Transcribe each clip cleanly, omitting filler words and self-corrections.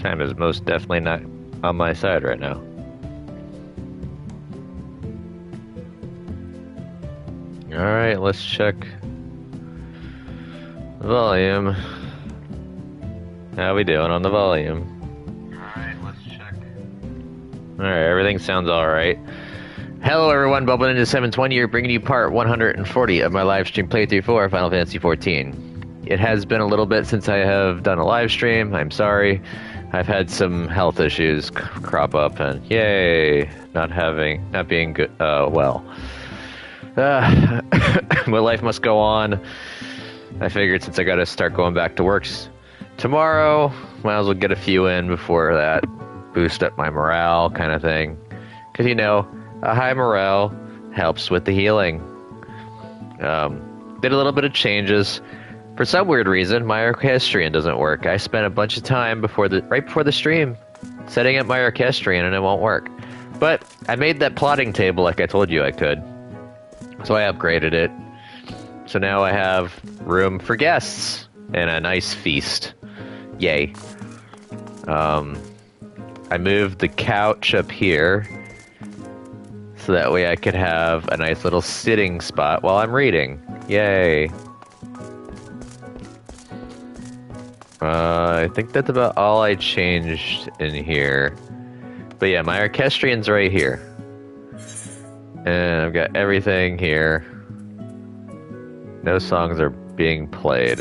Time is most definitely not on my side right now. Alright, let's check volume. How we doing on the volume? Alright, let's check. Alright, everything sounds alright. Hello everyone, Bubble Ninja 720 here, bringing you part 140 of my live stream playthrough for Final Fantasy XIV. It has been a little bit since I have done a live stream. I'm sorry. I've had some health issues crop up, and yay, not being good. Well, my life must go on. I figured since I got to start going back to work tomorrow, might as well get a few in before that, boost up my morale, kind of thing. Because you know, a high morale helps with the healing. Did a little bit of changes. For some weird reason, my orchestrion doesn't work. I spent a bunch of time right before the stream setting up my orchestrion and it won't work. But I made that plotting table like I told you I could. So I upgraded it. So now I have room for guests and a nice feast. Yay. I moved the couch up here so that way I could have a nice little sitting spot while I'm reading. Yay. I think that's about all I changed in here. But yeah, my orchestrion's right here. And I've got everything here. No songs are being played.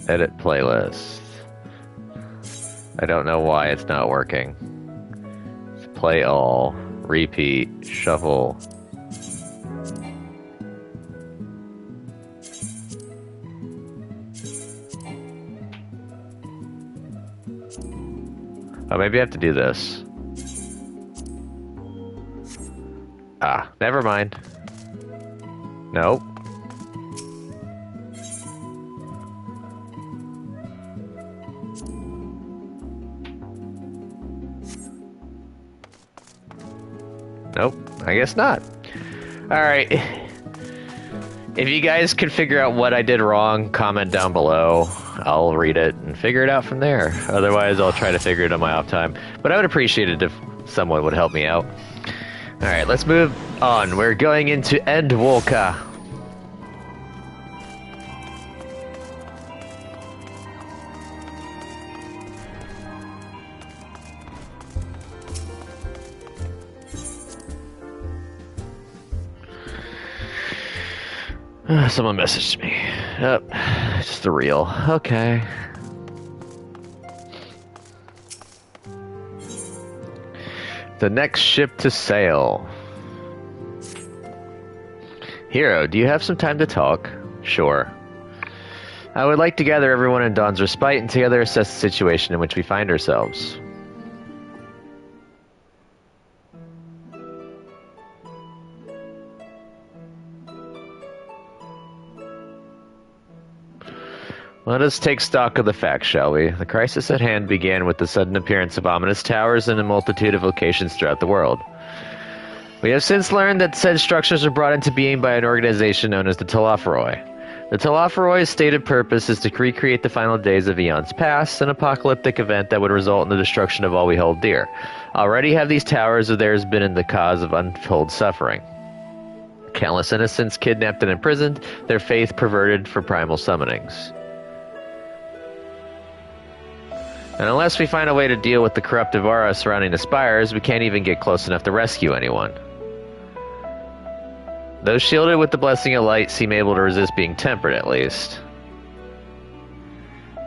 Edit playlist. I don't know why it's not working. Play all. Repeat. Shuffle. Oh, maybe I have to do this. Ah, never mind. Nope. Nope, I guess not. Alright. If you guys can figure out what I did wrong, comment down below. I'll read it and figure it out from there. Otherwise, I'll try to figure it on my off time. But I would appreciate it if someone would help me out. Alright, let's move on. We're going into Endwalker. Someone messaged me. Yep, just the real. Okay. The next ship to sail. Hero, do you have some time to talk? Sure. I would like to gather everyone in Dawn's respite and together assess the situation in which we find ourselves. Let us take stock of the facts, shall we? The crisis at hand began with the sudden appearance of ominous towers in a multitude of locations throughout the world. We have since learned that said structures were brought into being by an organization known as the Telophoroi. The Telophoroi's stated purpose is to recreate the final days of eons past, an apocalyptic event that would result in the destruction of all we hold dear. Already have these towers of theirs been in the cause of untold suffering. Countless innocents kidnapped and imprisoned, their faith perverted for primal summonings. And unless we find a way to deal with the corruptive aura surrounding the spires, we can't even get close enough to rescue anyone. Those shielded with the blessing of light seem able to resist being tempered, at least.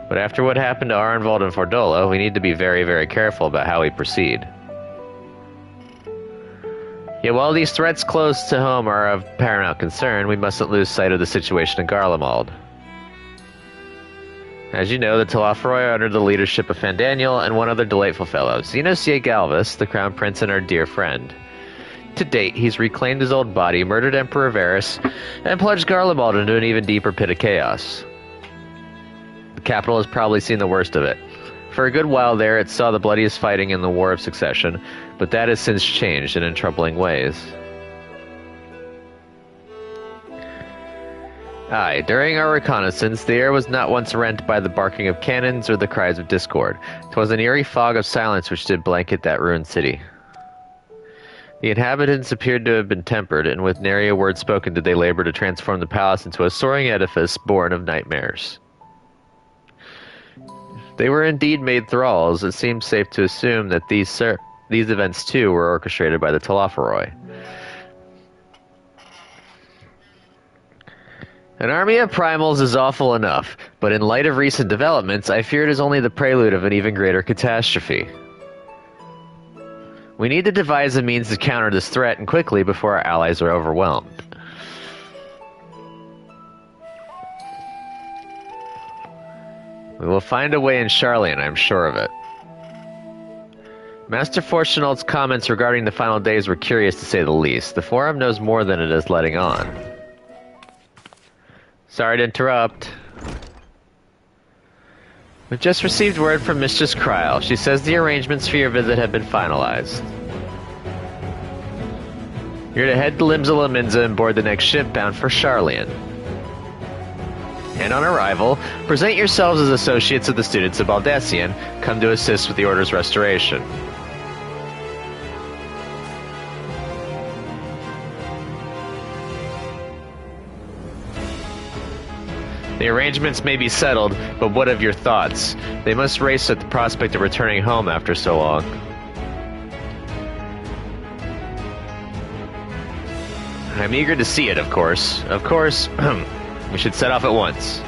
But after what happened to Arenvald and Fordola, we need to be very, very careful about how we proceed. Yet while these threats close to home are of paramount concern, we mustn't lose sight of the situation in Garlemald. As you know, the Telophoroi are under the leadership of Fandaniel and one other delightful fellow, Xenosier Galvus, the Crown Prince and our dear friend. To date, he's reclaimed his old body, murdered Emperor Varus, and plunged Garlemald into an even deeper pit of chaos. The capital has probably seen the worst of it. For a good while there, it saw the bloodiest fighting in the War of Succession, but that has since changed and in troubling ways. Aye, during our reconnaissance, the air was not once rent by the barking of cannons or the cries of discord. 'Twas an eerie fog of silence which did blanket that ruined city. The inhabitants appeared to have been tempered, and with nary a word spoken did they labor to transform the palace into a soaring edifice born of nightmares. They were indeed made thralls. It seems safe to assume that these events too were orchestrated by the Telophoroi. An army of primals is awful enough, but in light of recent developments, I fear it is only the prelude of an even greater catastrophe. We need to devise a means to counter this threat, and quickly, before our allies are overwhelmed. We will find a way in Charlian, I'm sure of it. Master Fortunal's comments regarding the final days were curious to say the least. The Forum knows more than it is letting on. Sorry to interrupt. We've just received word from Mistress Kryl. She says the arrangements for your visit have been finalized. You're to head to Limsa Minza and board the next ship bound for Charlian. And on arrival, present yourselves as associates of the students of Baldessian, come to assist with the Order's restoration. The arrangements may be settled, but what of your thoughts? They must race at the prospect of returning home after so long. I'm eager to see it, of course. Of course, we should set off at once.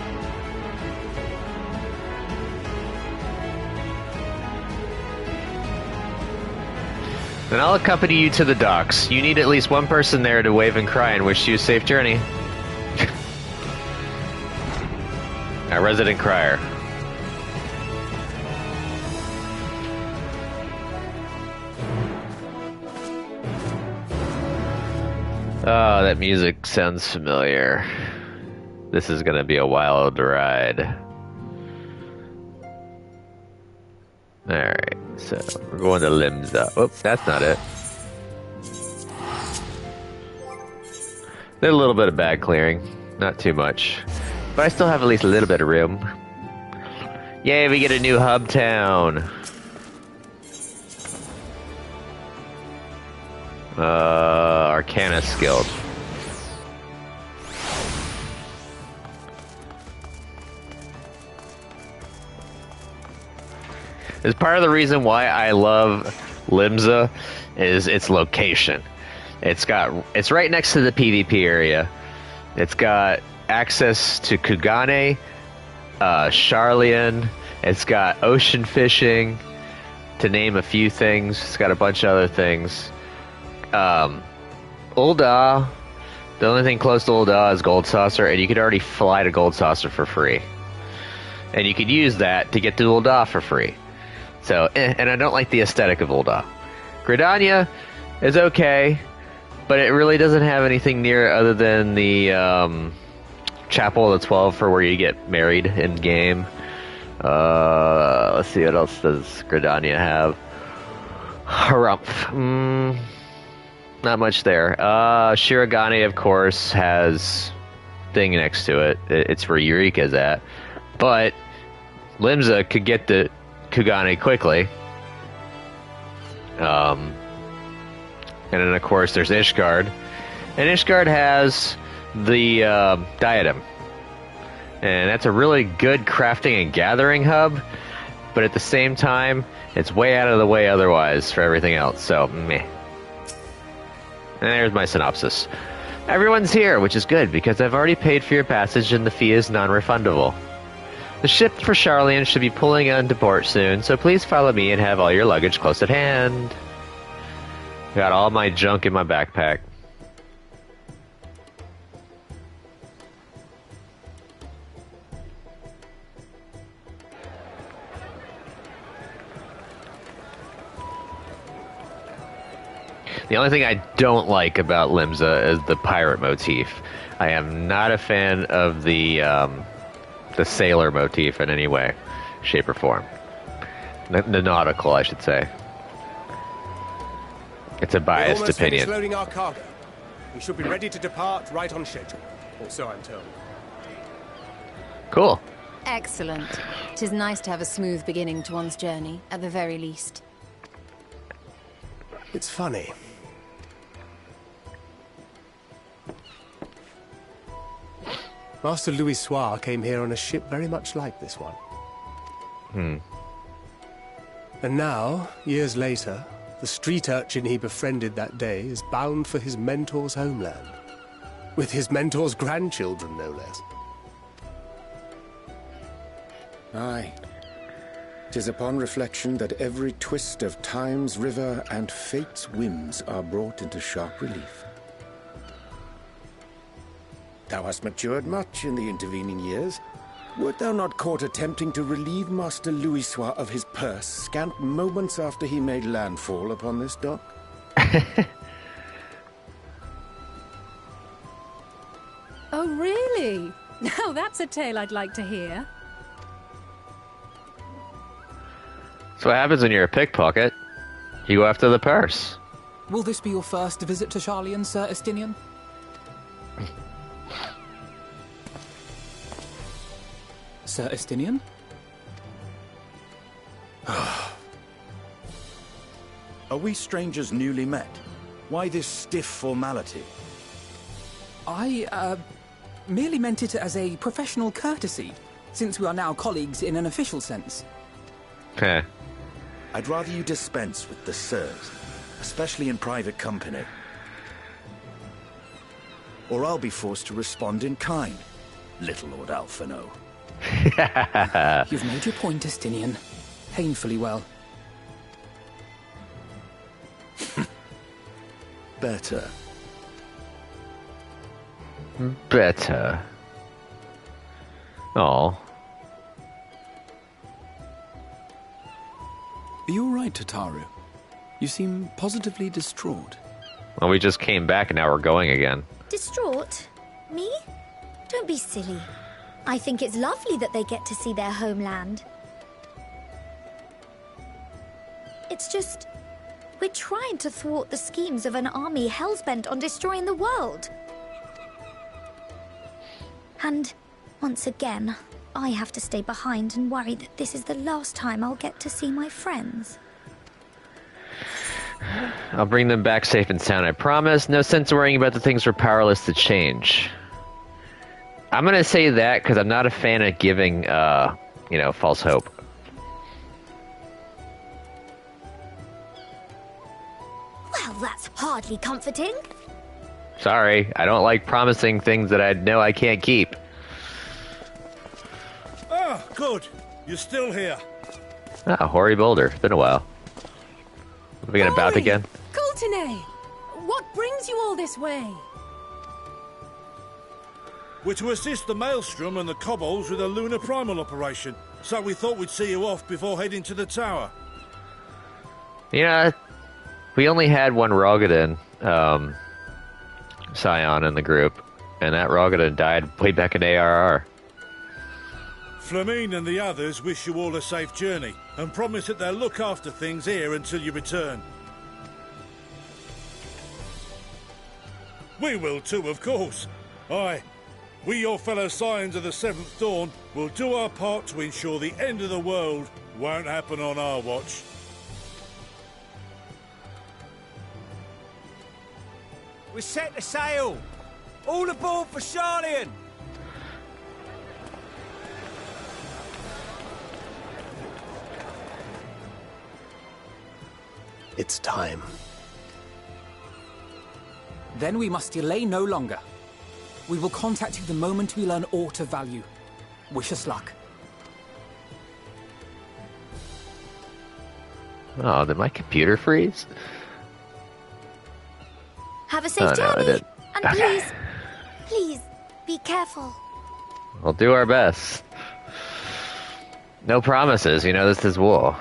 Then I'll accompany you to the docks. You need at least one person there to wave and cry and wish you a safe journey. Our resident crier. Oh, that music sounds familiar. This is gonna be a wild ride. Alright, so we're going to Limsa. Oh, that's not it. There's a little bit of bag clearing. Not too much. But I still have at least a little bit of room. Yay, we get a new hub town. Arcana skilled. As part of the reason why I love Limsa is its location. It's right next to the PvP area. It's got access to Kugane, Charlian. It's got ocean fishing, to name a few things. It's got a bunch of other things. Ul'dah, the only thing close to Ul'dah is Gold Saucer, and you could already fly to Gold Saucer for free. And you could use that to get to Ul'dah for free. So, and I don't like the aesthetic of Ul'dah. Gridania is okay, but it really doesn't have anything near it other than the Chapel of the 12 for where you get married in game. Let's see, what else does Gridania have? Harumph. Not much there. Shirogane, of course, has thing next to it. It's where Eureka's at. But Limsa could get to Kugane quickly. And then, of course, there's Ishgard. And Ishgard has the Diadem. And that's a really good crafting and gathering hub. But at the same time, it's way out of the way otherwise for everything else. So, meh. And there's my synopsis. Everyone's here, which is good, because I've already paid for your passage and the fee is non-refundable. The ship for Charlian should be pulling into port soon, so please follow me and have all your luggage close at hand. Got all my junk in my backpack. The only thing I don't like about Limsa is the pirate motif. I am not a fan of the sailor motif in any way, shape, or form. The nautical, I should say. It's a biased opinion. Loading our cargo. We should be ready to depart right on schedule, or so I'm told. Cool. Excellent. It is nice to have a smooth beginning to one's journey, at the very least. It's funny. Master Louis Soir came here on a ship very much like this one. And now, years later, the street urchin he befriended that day is bound for his mentor's homeland. With his mentor's grandchildren, no less. Aye. 'Tis upon reflection that every twist of time's river and fate's whims are brought into sharp relief. Thou hast matured much in the intervening years. Wert thou not caught attempting to relieve Master Louisois of his purse scant moments after he made landfall upon this dock? Oh, really? Now that's a tale I'd like to hear. So what happens when you're a pickpocket? You go after the purse. Will this be your first visit to Charlian, Sir Estinian? Sir Estinian? Are we strangers newly met? Why this stiff formality? I, merely meant it as a professional courtesy, since we are now colleagues in an official sense. Heh. I'd rather you dispense with the sirs, especially in private company. Or I'll be forced to respond in kind, little Lord Alphino. You've made your point, Estinian. Painfully well. Better. Better. Oh. Are you all right, Tataru? You seem positively distraught. Well, we just came back and now we're going again. Distraught? Me? Don't be silly. I think it's lovely that they get to see their homeland. It's just... we're trying to thwart the schemes of an army hellbent on destroying the world. And, once again, I have to stay behind and worry that this is the last time I'll get to see my friends. I'll bring them back safe and sound, I promise. No sense worrying about the things we're powerless to change. I'm gonna say that because I'm not a fan of giving, false hope. Well, that's hardly comforting. Sorry, I don't like promising things that I know I can't keep. Ah, good. You're still here. Ah, Hoary Boulder. Been a while. Are we gonna bath again? Coulternay! What brings you all this way? We're to assist the Maelstrom and the Kobolds with a lunar primal operation, so we thought we'd see you off before heading to the tower. Yeah, we only had one Rogadin Scion in the group, and that Rogadin died way back in ARR. Flamine and the others wish you all a safe journey, and promise that they'll look after things here until you return. We will too, of course. Aye. We, your fellow Scions of the Seventh Dawn, will do our part to ensure the end of the world won't happen on our watch. We're set to sail! All aboard for Charlian! It's time. Then we must delay no longer. We will contact you the moment we learn aught of value. Wish us luck. Oh, did my computer freeze? Have a safe Oh, no, it journey! did. And Okay. please, be careful. We'll do our best. No promises, this is war.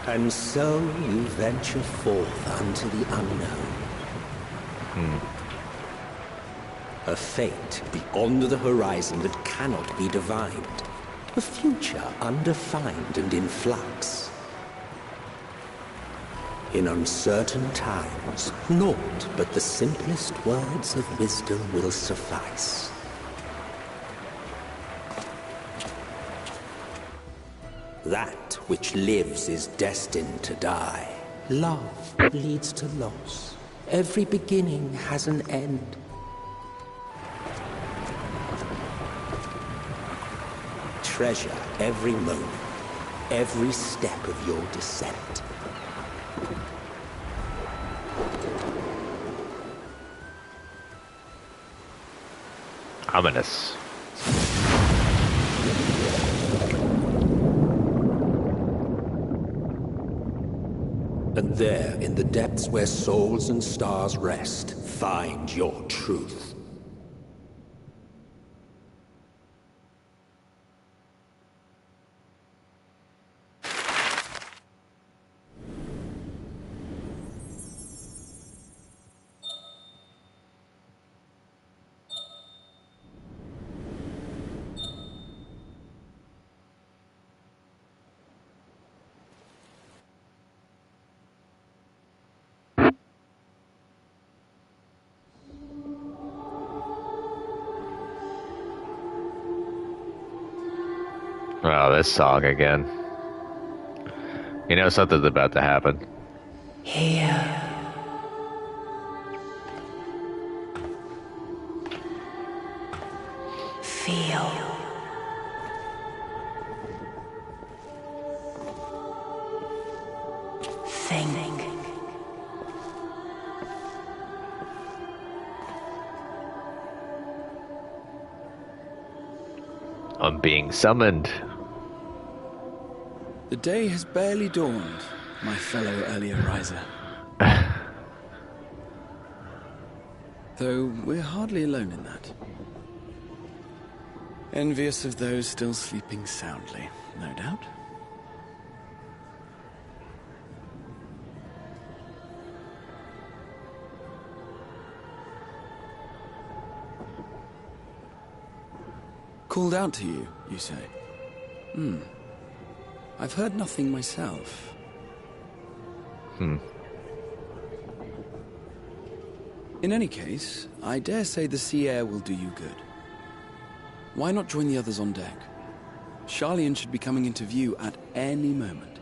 And so you venture forth unto the unknown. A fate beyond the horizon that cannot be divined. A future undefined and in flux. In uncertain times, naught but the simplest words of wisdom will suffice. That which lives is destined to die. Love leads to loss. Every beginning has an end. Treasure every moment, every step of your descent. Ominous. And there, in the depths where souls and stars rest, find your truth. Oh, this song again. You know something's about to happen. Here. Feel. Think. I'm being summoned. The day has barely dawned, my fellow earlier riser. Though we're hardly alone in that. Envious of those still sleeping soundly, no doubt. Called out to you, you say? I've heard nothing myself. In any case, I dare say the sea air will do you good. Why not join the others on deck? Charlian should be coming into view at any moment.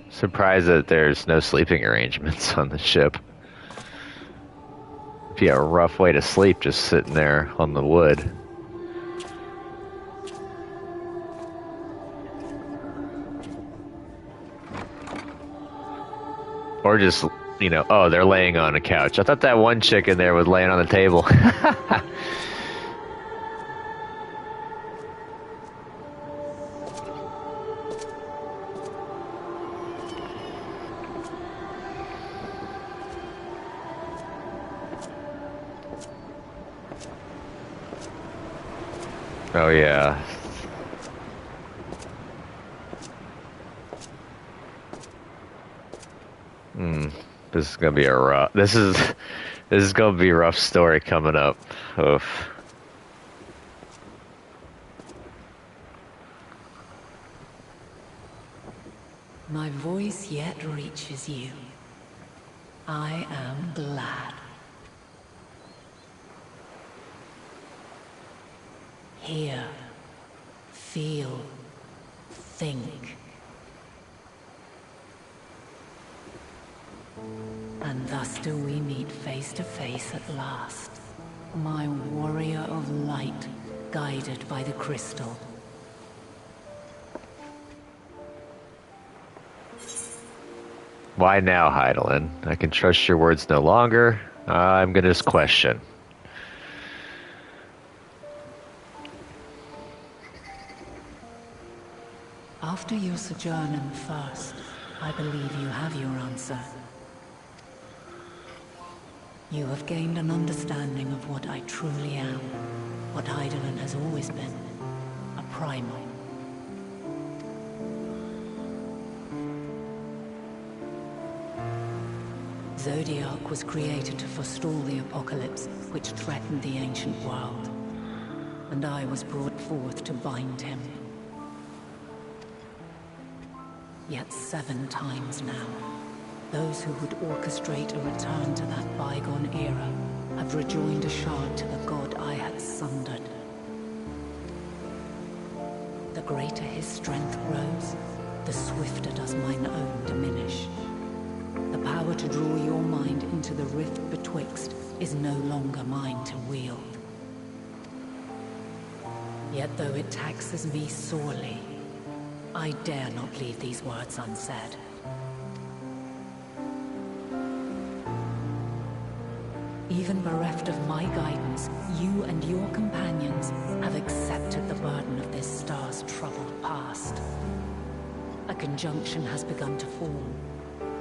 Surprised that there's no sleeping arrangements on the ship. It'd be a rough way to sleep just sitting there on the wood. Or just, you know, oh, they're laying on a couch. I thought that one chick in there was laying on the table. Oh, yeah. This is gonna be a rough. This is gonna be a rough story coming up. Oof. My voice yet reaches you. I am glad. Hear, feel, think. And thus do we meet face to face at last. My warrior of light, guided by the crystal. Why now, Heidelin? I can trust your words no longer. I'm gonna just question. After your sojourn in the First, I believe you have your answer. You have gained an understanding of what I truly am, what Heidelin has always been, a primal. Zodiac was created to forestall the apocalypse which threatened the ancient world, and I was brought forth to bind him. Yet 7 times now, those who would orchestrate a return to that bygone era have rejoined a shard to the god I had sundered. The greater his strength grows, the swifter does mine own diminish. The power to draw your mind into the rift betwixt is no longer mine to wield. Yet though it taxes me sorely, I dare not leave these words unsaid. Even bereft of my guidance, you and your companions have accepted the burden of this star's troubled past. A conjunction has begun to form,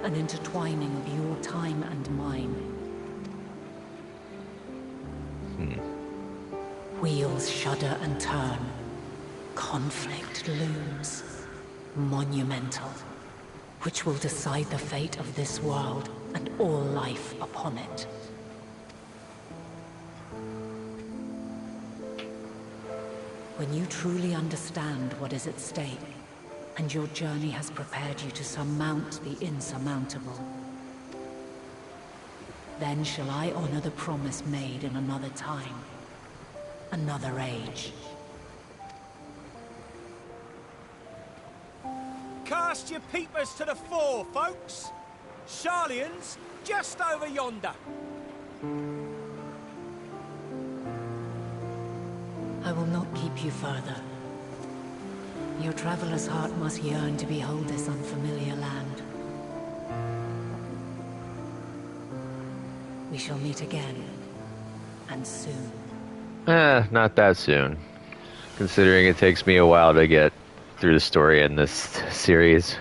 an intertwining of your time and mine. Wheels shudder and turn. Conflict looms, monumental, which will decide the fate of this world and all life upon it. When you truly understand what is at stake, and your journey has prepared you to surmount the insurmountable, then shall I honor the promise made in another time, another age. Cast your peepers to the fore, folks. Sharlayan's just over yonder. I will not keep you further. Your traveler's heart must yearn to behold this unfamiliar land. We shall meet again, and soon. Not that soon. Considering it takes me a while to get through the story in this series.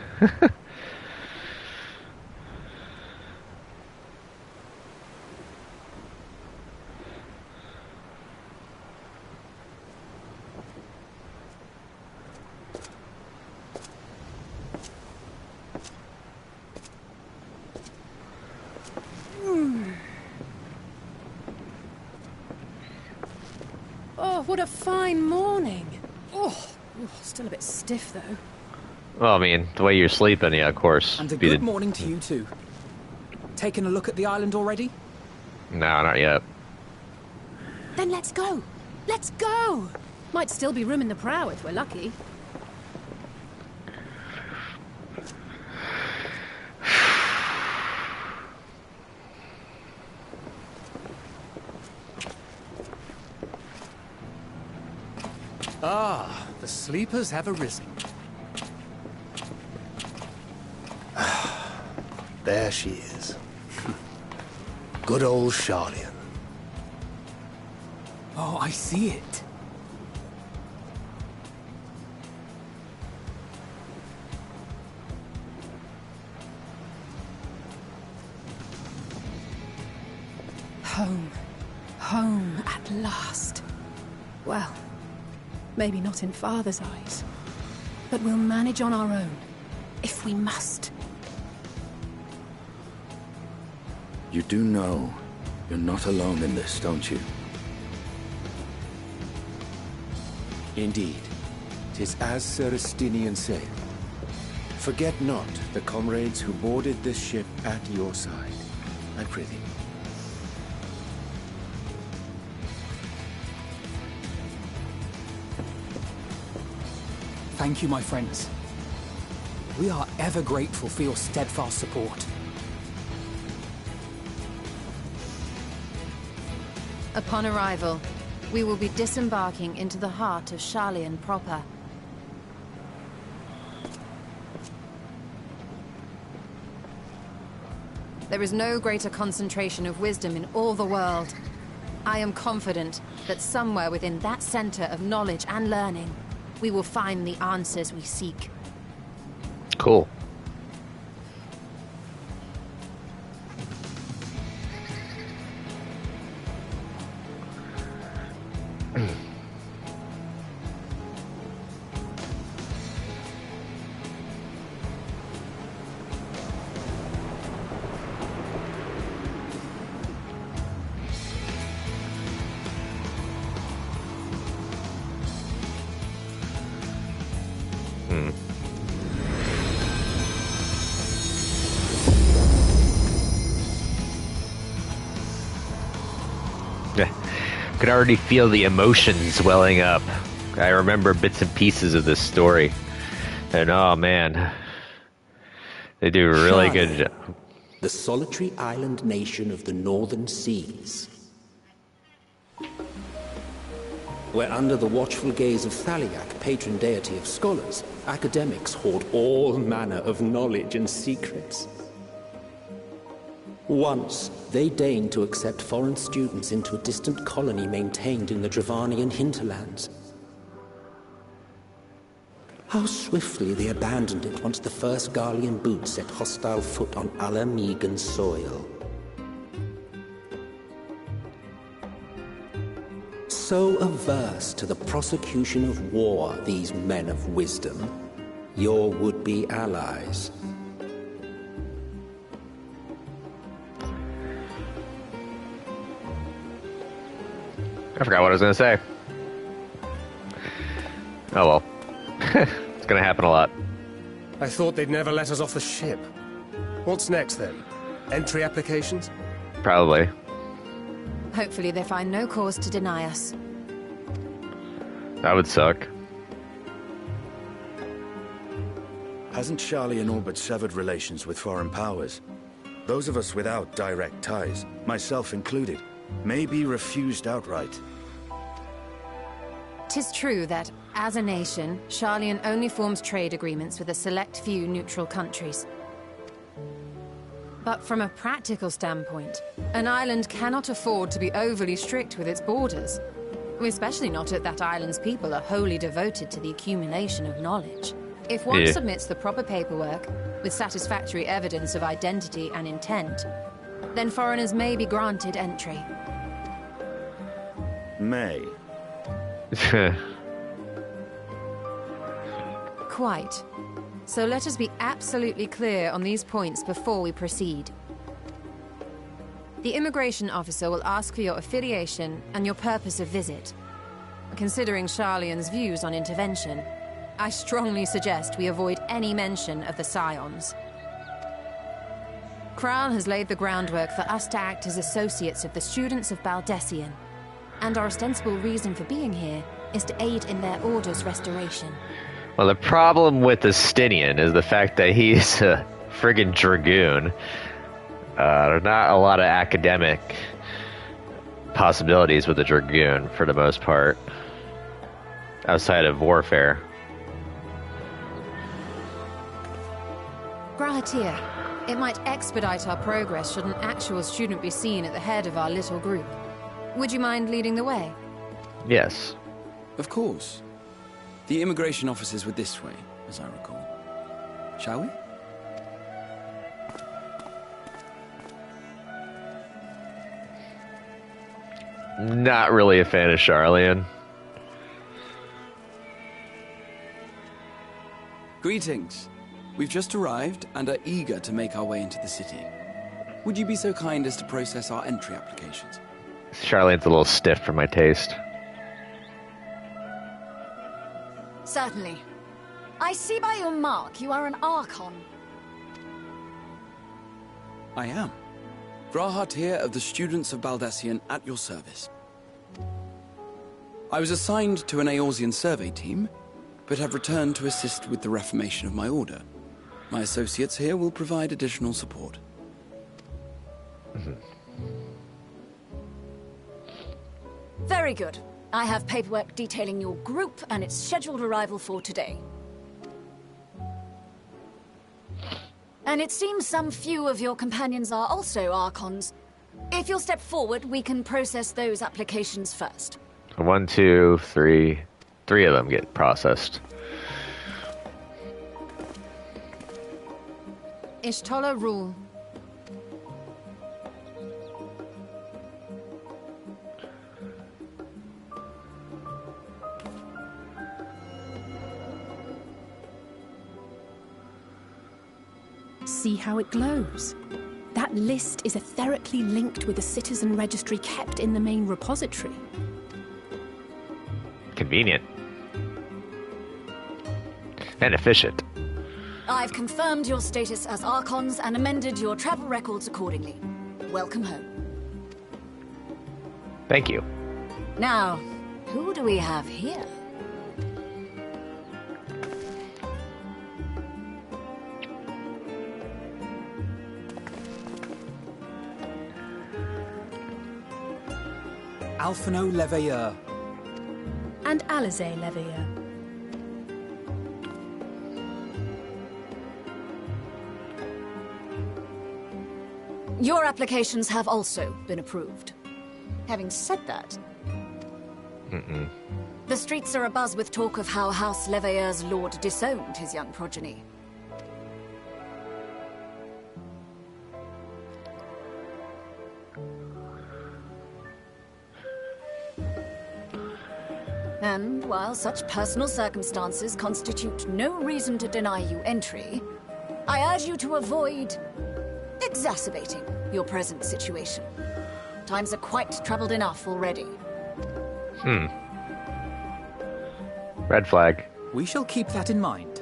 Oh, what a fine morning. Oh, still a bit stiff, though. Well, I mean, the way you're sleeping, yeah, of course. And a good morning to you, too. Taking a look at the island already? No, not yet. Then let's go. Let's go. Might still be room in the prow if we're lucky. Ah, the sleepers have arisen. There she is. Good old Sharlayan. Oh, I see it. Home. Home at last. Well, maybe not in Father's eyes, but we'll manage on our own, if we must. You do know you're not alone in this, don't you? Indeed. 'Tis as Sir Estinian said. Forget not the comrades who boarded this ship at your side, I prithee. Thank you, my friends. We are ever grateful for your steadfast support. Upon arrival, we will be disembarking into the heart of Sharlayan proper. There is no greater concentration of wisdom in all the world. I am confident that somewhere within that center of knowledge and learning, we will find the answers we seek. Cool. Could already feel the emotions welling up. I remember bits and pieces of this story. And oh man, they do a really good job. The solitary island nation of the northern seas. Where under the watchful gaze of Thaliak, patron deity of scholars, academics hoard all manner of knowledge and secrets. Once, they deigned to accept foreign students into a distant colony maintained in the Dravanian hinterlands. How swiftly they abandoned it once the first Garlean boot set hostile foot on Alamegan soil. So averse to the prosecution of war, these men of wisdom, your would-be allies. I forgot what I was going to say. Oh well. It's going to happen a lot. I thought they'd never let us off the ship. What's next then? Entry applications? Probably. Hopefully they find no cause to deny us. That would suck. Hasn't Sharlayan all but severed relations with foreign powers? Those of us without direct ties, myself included, may be refused outright. 'Tis true that, as a nation, Sharlayan only forms trade agreements with a select few neutral countries. But from a practical standpoint, an island cannot afford to be overly strict with its borders. Especially not if that island's people are wholly devoted to the accumulation of knowledge. If one submits the proper paperwork, with satisfactory evidence of identity and intent, then foreigners may be granted entry. May. Quite. So let us be absolutely clear on these points before we proceed. The immigration officer will ask for your affiliation and your purpose of visit. Considering Sharlayan's views on intervention, I strongly suggest we avoid any mention of the Scions. Kral has laid the groundwork for us to act as associates of the students of Baldessian, and our ostensible reason for being here is to aid in their order's restoration. Well, the problem with Estinian is the fact that he's a friggin' dragoon. There's not a lot of academic possibilities with a dragoon, for the most part, outside of warfare. Grahatir, it might expedite our progress should an actual student be seen at the head of our little group. Would you mind leading the way? Yes. Of course. The immigration officers were this way, as I recall. Shall we? Not really a fan of Sharlayan. Greetings. We've just arrived and are eager to make our way into the city. Would you be so kind as to process our entry applications? Sharlayan's a little stiff for my taste. Certainly. I see by your mark you are an Archon. I am. Grahatir of the Students of Baldessian at your service. I was assigned to an Eorzean survey team, but have returned to assist with the reformation of my order. My associates here will provide additional support. Very good. I have paperwork detailing your group and its scheduled arrival for today. And it seems some few of your companions are also Archons. If you'll step forward, we can process those applications first. 1, 2, 3. 3 of them get processed. Ishtola rule. See how it glows? That list is etherically linked with the citizen registry kept in the main repository. Convenient. And efficient. I've confirmed your status as Archons and amended your travel records accordingly. Welcome home. Thank you. Now, who do we have here? Alphino Leveilleur. And Alizé Leveilleur. Your applications have also been approved. Having said that, the streets are abuzz with talk of how House Leveilleur's lord disowned his young progeny. And while such personal circumstances constitute no reason to deny you entry, I urge you to avoid exacerbating your present situation. Times are quite troubled enough already. Red flag. We shall keep that in mind.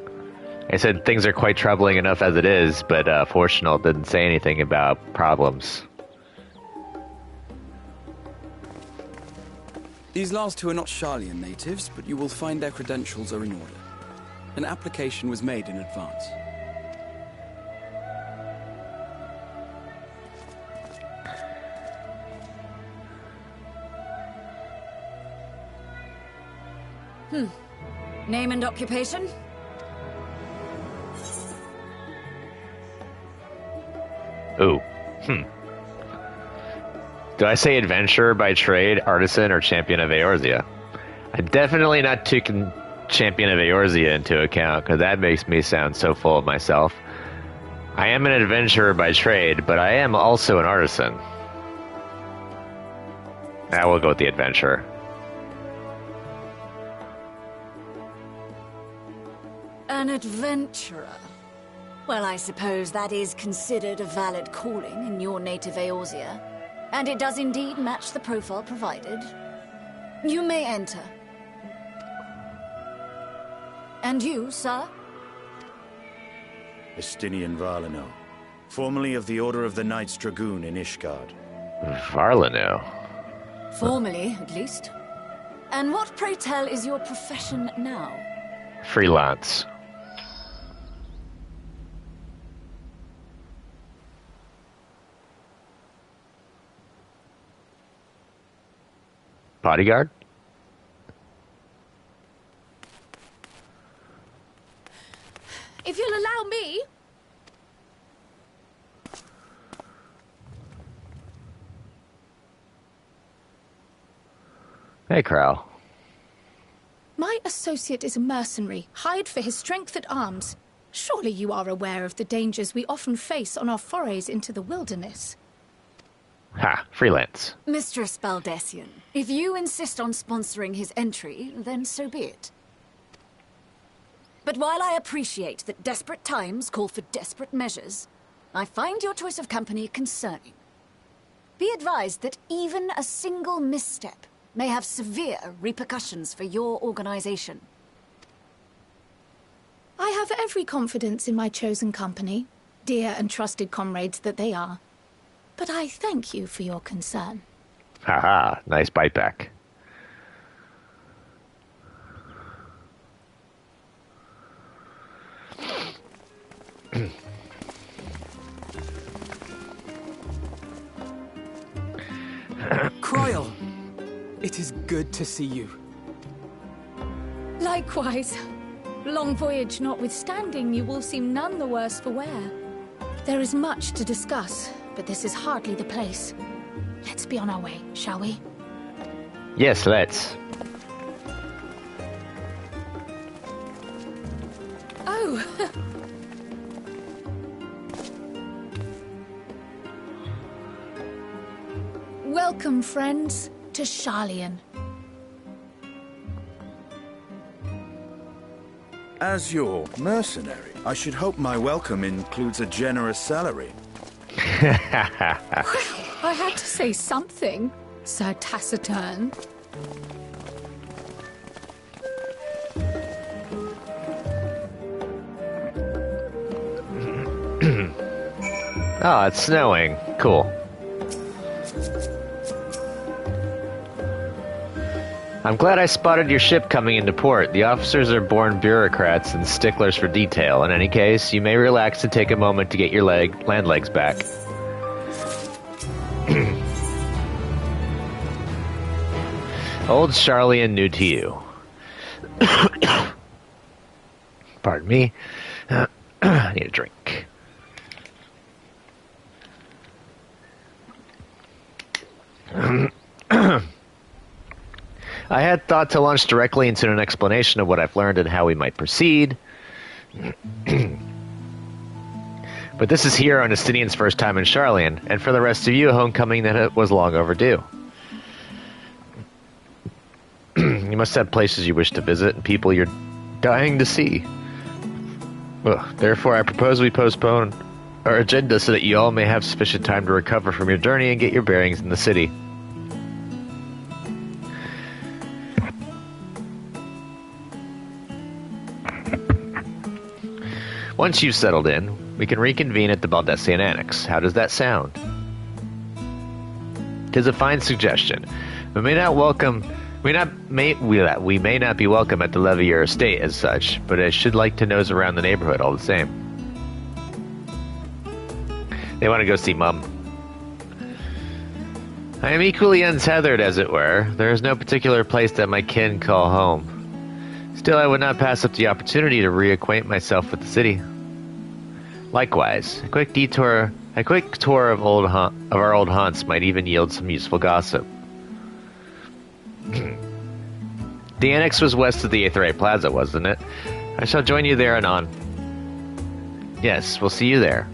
I said things are quite troubling enough as it is, but Fortunal didn't say anything about problems. These last two are not Sharlayan natives, but you will find their credentials are in order. An application was made in advance. Name and occupation? Ooh. Do I say adventurer by trade, artisan, or champion of Eorzea? I'm definitely not taking champion of Eorzea into account, because that makes me sound so full of myself. I am an adventurer by trade, but I am also an artisan. Now we'll go with the adventurer. An adventurer. Well, I suppose that is considered a valid calling in your native Eorzea, and it does indeed match the profile provided. You may enter. And you, sir? Estinian Varlino, formerly of the Order of the Knights Dragoon in Ishgard. Varlino? Formerly, at least. And what, pray tell, is your profession now? Freelance. Bodyguard? If you'll allow me... Hey, Crow. My associate is a mercenary, hired for his strength at arms. Surely you are aware of the dangers we often face on our forays into the wilderness. Ha, freelance. Mistress Baldessian, if you insist on sponsoring his entry, then so be it. But while I appreciate that desperate times call for desperate measures, I find your choice of company concerning. Be advised that even a single misstep may have severe repercussions for your organization. I have every confidence in my chosen company, dear and trusted comrades that they are. But I thank you for your concern. Haha, nice bite back. Croyle, it is good to see you. Likewise. Long voyage notwithstanding, you will seem none the worse for wear. There is much to discuss, but this is hardly the place. Let's be on our way, shall we? Yes, let's. Oh! Welcome, friends, to Sharlayan. As your mercenary, I should hope my welcome includes a generous salary. I had to say something, Sir Taciturn. Oh, it's snowing. Cool. I'm glad I spotted your ship coming into port. The officers are born bureaucrats and sticklers for detail. In any case, you may relax and take a moment to get your land legs back. Old Charlian new to you. Pardon me. I need a drink. I had thought to launch directly into an explanation of what I've learned and how we might proceed. But this is Hero and Estinian's first time in Charlian, and for the rest of you, a homecoming that was long overdue. You must have places you wish to visit and people you're dying to see. Therefore, I propose we postpone our agenda so that you all may have sufficient time to recover from your journey and get your bearings in the city. Once you've settled in, we can reconvene at the Baldessian Annex. How does that sound? 'Tis a fine suggestion. We may not be welcome at the Levier estate as such, but I should like to nose around the neighborhood all the same. They want to go see Mum. I am equally untethered, as it were. There is no particular place that my kin call home. Still, I would not pass up the opportunity to reacquaint myself with the city. Likewise, a quick tour of our old haunts might even yield some useful gossip. The annex was west of the Aetherite Plaza, wasn't it? I shall join you there anon. Yes, we'll see you there.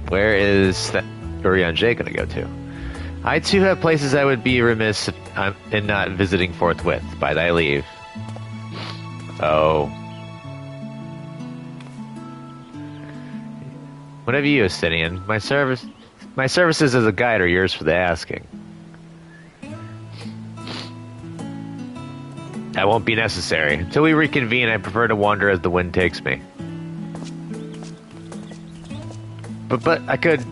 Where is that Urianger gonna go to? I too have places I would be remiss in not visiting forthwith, by thy leave. Oh. What have you, Estinian? My services as a guide are yours for the asking. That won't be necessary. Until we reconvene, I prefer to wander as the wind takes me. But I could...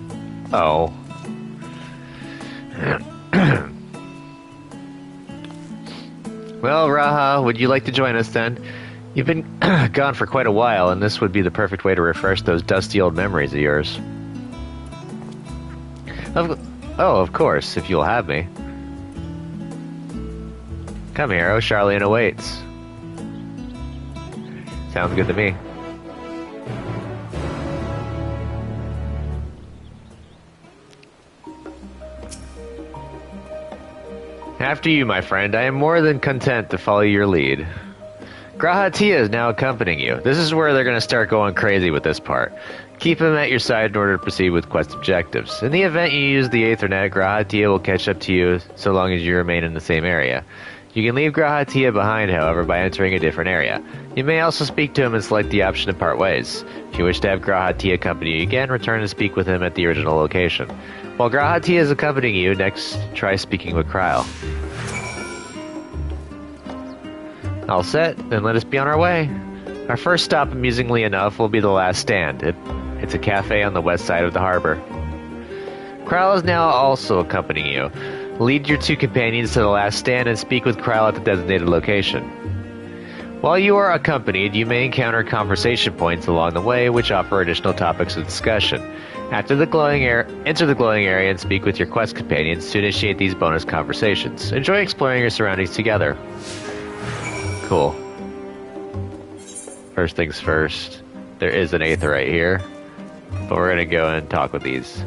Oh. Well, Raha, would you like to join us then? You've been gone for quite a while, and this would be the perfect way to refresh those dusty old memories of yours. Of course, if you'll have me. Come here, Charlian awaits. Sounds good to me. After you, my friend, I am more than content to follow your lead. Grahatia is now accompanying you. This is where they're going to start going crazy with this part. Keep him at your side in order to proceed with quest objectives. In the event you use the Aethernet, Grahatia will catch up to you so long as you remain in the same area. You can leave Grahatia behind, however, by entering a different area. You may also speak to him and select the option to part ways. If you wish to have Grahatia accompany you again, return and speak with him at the original location. While Grahatia is accompanying you, next try speaking with Kryle. All set, then let us be on our way. Our first stop, amusingly enough, will be the last stand. It's a cafe on the west side of the harbor. Kryle is now also accompanying you. Lead your two companions to the last stand and speak with Kryle at the designated location. While you are accompanied, you may encounter conversation points along the way which offer additional topics of discussion. Enter the glowing area and speak with your quest companions to initiate these bonus conversations. Enjoy exploring your surroundings together. Cool. First things first, there is an Aetherite here, but we're gonna go and talk with these.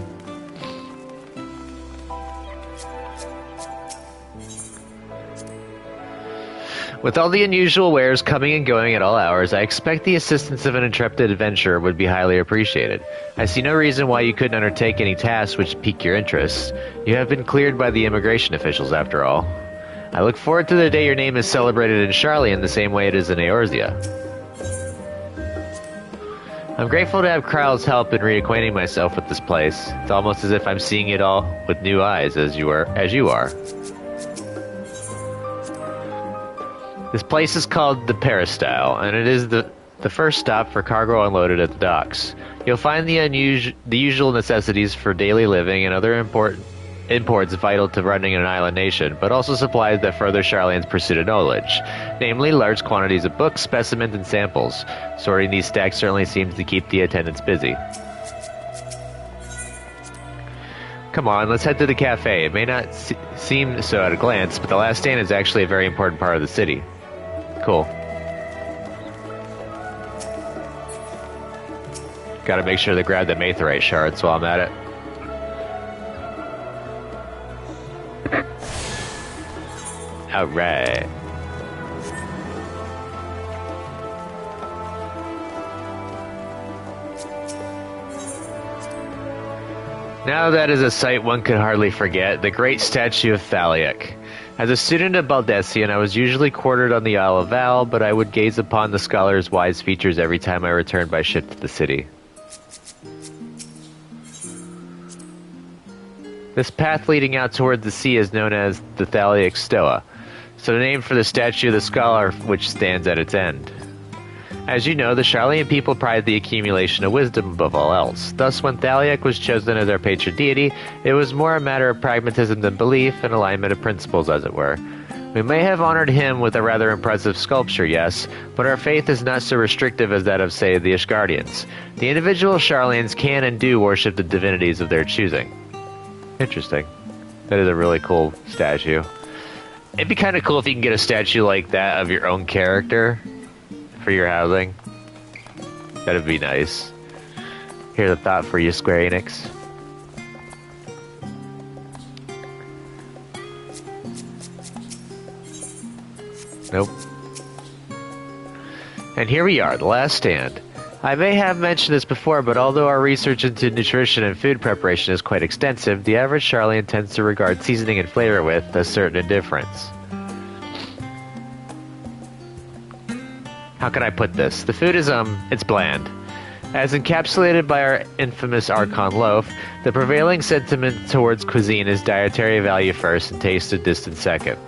With all the unusual wares coming and going at all hours, I expect the assistance of an intrepid adventurer would be highly appreciated. I see no reason why you couldn't undertake any tasks which pique your interest. You have been cleared by the immigration officials, after all. I look forward to the day your name is celebrated in Charlian the same way it is in Eorzea. I'm grateful to have Kryle's help in reacquainting myself with this place. It's almost as if I'm seeing it all with new eyes, as you are. This place is called the Peristyle, and it is the first stop for cargo unloaded at the docks. You'll find the usual necessities for daily living and other important imports vital to running an island nation, but also supplies that further Sharlayan's pursuit of knowledge, namely large quantities of books, specimens, and samples. Sorting these stacks certainly seems to keep the attendants busy. Come on, let's head to the cafe. It may not seem so at a glance, but the Last Stand is actually a very important part of the city. Cool. Gotta make sure to grab the Maethorite shards while I'm at it. Alright. Now that is a sight one could hardly forget, the great statue of Thaliak. As a student at Baldessian, I was usually quartered on the Isle of Val, but I would gaze upon the scholar's wise features every time I returned by ship to the city. This path leading out toward the sea is known as the Thaliak Stoa, so the name for the statue of the scholar which stands at its end. As you know, the Sharlayan people pride the accumulation of wisdom above all else. Thus, when Thaliak was chosen as our patron deity, it was more a matter of pragmatism than belief, and alignment of principles, as it were. We may have honored him with a rather impressive sculpture, yes, but our faith is not so restrictive as that of, say, the Ishgardians. The individual Sharlayans can and do worship the divinities of their choosing. Interesting. That is a really cool statue. It'd be kind of cool if you can get a statue like that of your own character for your housing. That'd be nice. Here's a thought for you, Square Enix. Nope. And here we are, the Last Stand. I may have mentioned this before, but although our research into nutrition and food preparation is quite extensive, the average Sharlayan tends to regard seasoning and flavor with a certain indifference. How can I put this? The food is, it's bland. As encapsulated by our infamous Archon loaf, the prevailing sentiment towards cuisine is dietary value first and taste a distant second.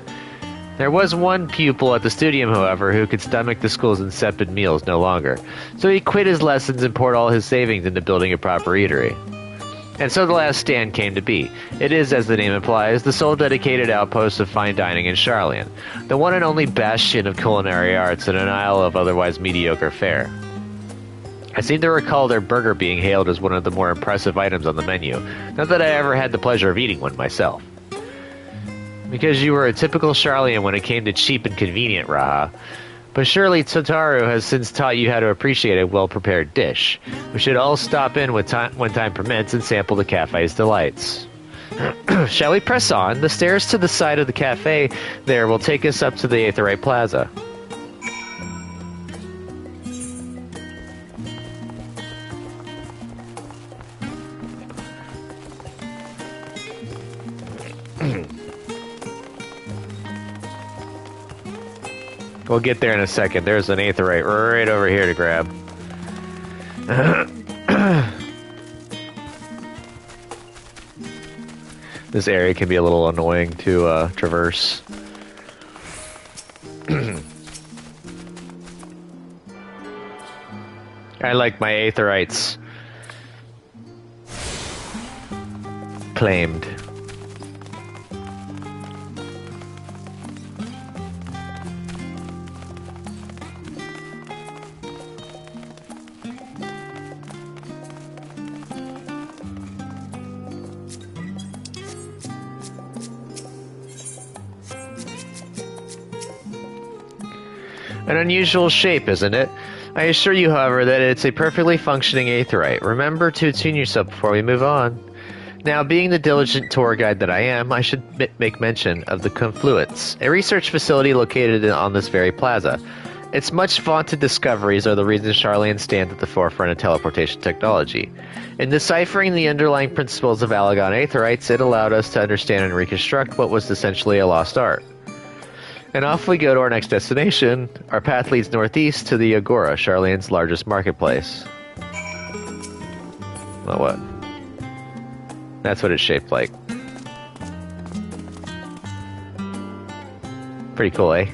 There was one pupil at the studium, however, who could stomach the school's insipid meals no longer, so he quit his lessons and poured all his savings into building a proper eatery. And so the Last Stand came to be. It is, as the name implies, the sole dedicated outpost of fine dining in Sharlayan, the one and only bastion of culinary arts in an isle of otherwise mediocre fare. I seem to recall their burger being hailed as one of the more impressive items on the menu, not that I ever had the pleasure of eating one myself. Because you were a typical Sharlayan when it came to cheap and convenient, Raha. But surely Totaru has since taught you how to appreciate a well-prepared dish. We should all stop in when time permits and sample the cafe's delights. Shall we press on? The stairs to the side of the cafe there will take us up to the Aetheryte Plaza. We'll get there in a second. There's an Aetheryte right over here to grab. This area can be a little annoying to traverse. I like my Aetherites claimed. An unusual shape, isn't it? I assure you, however, that it's a perfectly functioning Aetherite. Remember to attune yourself before we move on. Now, being the diligent tour guide that I am, I should make mention of the Confluence, a research facility located on this very plaza. Its much vaunted discoveries are the reason Sharlayan stands at the forefront of teleportation technology. In deciphering the underlying principles of Alagon Aetherites, it allowed us to understand and reconstruct what was essentially a lost art. And off we go to our next destination. Our path leads northeast to the Agora, Sharlayan's largest marketplace. Well, what? That's what it's shaped like. Pretty cool, eh?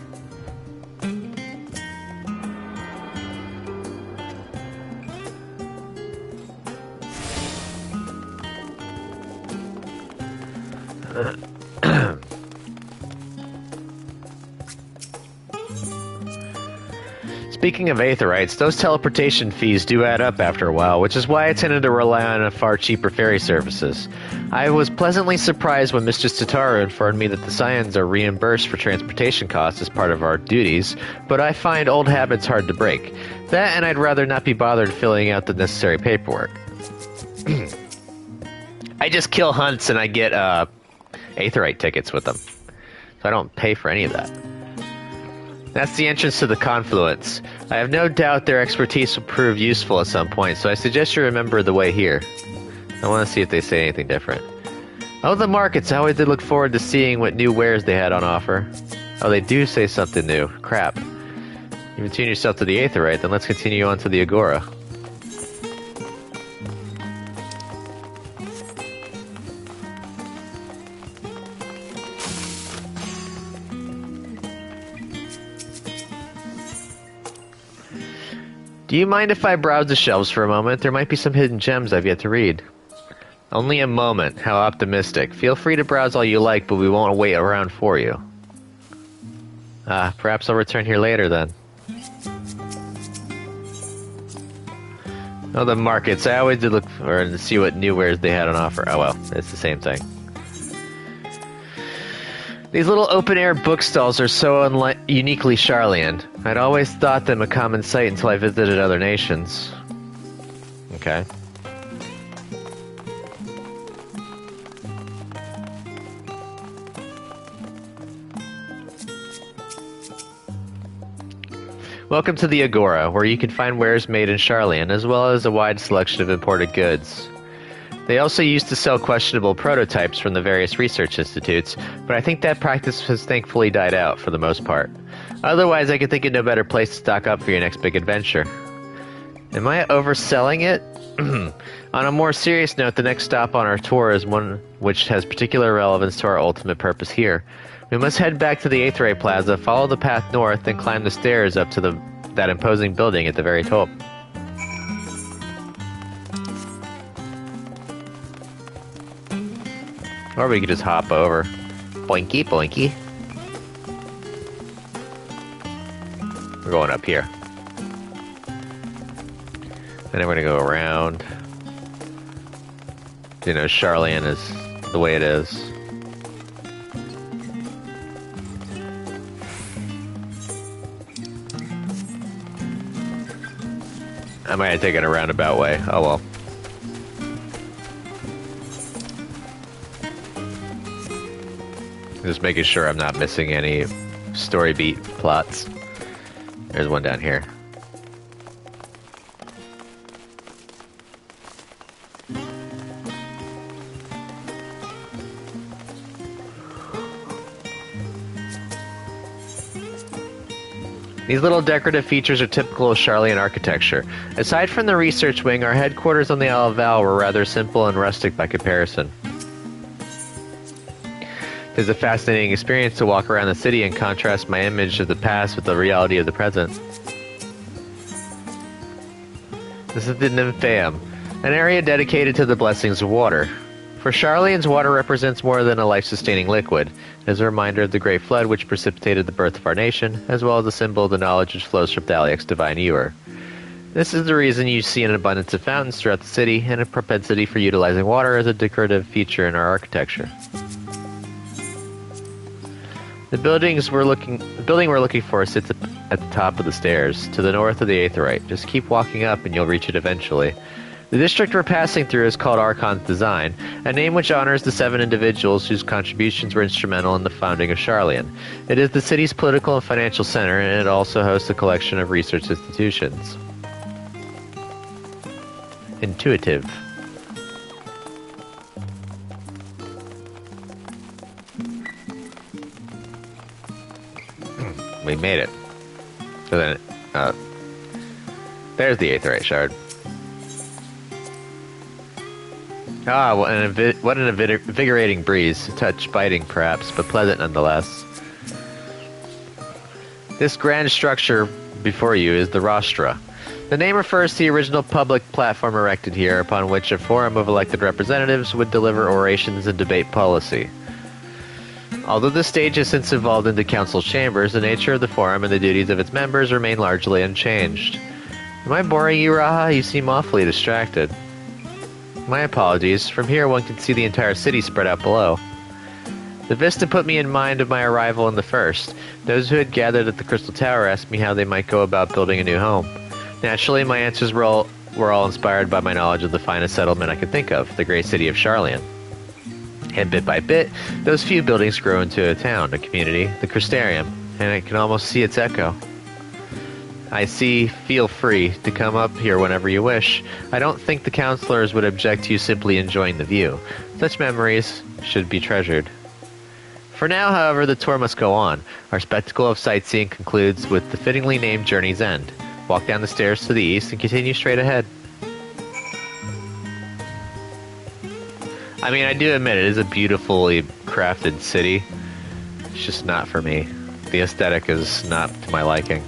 Speaking of aetherites, those teleportation fees do add up after a while, which is why I tended to rely on far cheaper ferry services. I was pleasantly surprised when Mistress Tataru informed me that the Scions are reimbursed for transportation costs as part of our duties, but I find old habits hard to break. That, and I'd rather not be bothered filling out the necessary paperwork. I just kill hunts and I get aetherite tickets with them, so I don't pay for any of that. That's the entrance to the confluence. I have no doubt their expertise will prove useful at some point, so I suggest you remember the way here. I want to see if they say anything different. Oh, the markets. I always did look forward to seeing what new wares they had on offer. Oh, they do say something new. Crap. You've attuned yourself to the aetherite, then let's continue on to the Agora. Do you mind if I browse the shelves for a moment? There might be some hidden gems I've yet to read. Only a moment. How optimistic. Feel free to browse all you like, but we won't wait around for you. Perhaps I'll return here later then. Oh, the markets. I always did look for to see what new wares they had on offer. Oh well, it's the same thing. These little open-air bookstalls are so uniquely Sharlayan. I'd always thought them a common sight until I visited other nations. Okay. Welcome to the Agora, where you can find wares made in Sharlayan, as well as a wide selection of imported goods. They also used to sell questionable prototypes from the various research institutes, but I think that practice has thankfully died out for the most part. Otherwise, I could think of no better place to stock up for your next big adventure. Am I overselling it? On a more serious note, the next stop on our tour is one which has particular relevance to our ultimate purpose here. We must head back to the Aetherite Plaza, follow the path north, and climb the stairs up to that imposing building at the very top. Or we could just hop over. Boinky, boinky. We're going up here. And then we're gonna go around. You know, Sharlayan is the way it is. I might have taken a roundabout way. Oh well. Just making sure I'm not missing any story beat plots. There's one down here. These little decorative features are typical of Sharlayan architecture. Aside from the research wing, our headquarters on the Alaval were rather simple and rustic by comparison. It is a fascinating experience to walk around the city and contrast my image of the past with the reality of the present. This is the Nymphaeum, an area dedicated to the blessings of water. For Sharlayans, water represents more than a life-sustaining liquid. It is a reminder of the Great Flood which precipitated the birth of our nation, as well as a symbol of the knowledge which flows from Thaliak's divine ewer. This is the reason you see an abundance of fountains throughout the city and a propensity for utilizing water as a decorative feature in our architecture. The building we're looking for sits at the top of the stairs, to the north of the Aetherite. Just keep walking up and you'll reach it eventually. The district we're passing through is called Archon's Design, a name which honors the 7 individuals whose contributions were instrumental in the founding of Sharlayan. It is the city's political and financial center, and it also hosts a collection of research institutions. Intuitive. We made it. So then, there's the Aetherite shard. Ah, what an invigorating breeze. A touch biting, perhaps, but pleasant nonetheless. This grand structure before you is the Rostra. The name refers to the original public platform erected here, upon which a forum of elected representatives would deliver orations and debate policy. Although the stage has since evolved into council chambers, the nature of the forum and the duties of its members remain largely unchanged. Am I boring you, Raha? You seem awfully distracted. My apologies. From here one can see the entire city spread out below. The vista put me in mind of my arrival in the first. Those who had gathered at the Crystal Tower asked me how they might go about building a new home. Naturally, my answers were all inspired by my knowledge of the finest settlement I could think of, the great city of Sharlayan. And bit by bit, those few buildings grow into a town, a community, the Crystarium, and I can almost see its echo. Feel free to come up here whenever you wish. I don't think the counselors would object to you simply enjoying the view. Such memories should be treasured. For now, however, the tour must go on. Our spectacle of sightseeing concludes with the fittingly named Journey's End. Walk down the stairs to the east and continue straight ahead. I mean, I do admit it is a beautifully crafted city. It's just not for me. The aesthetic is not to my liking.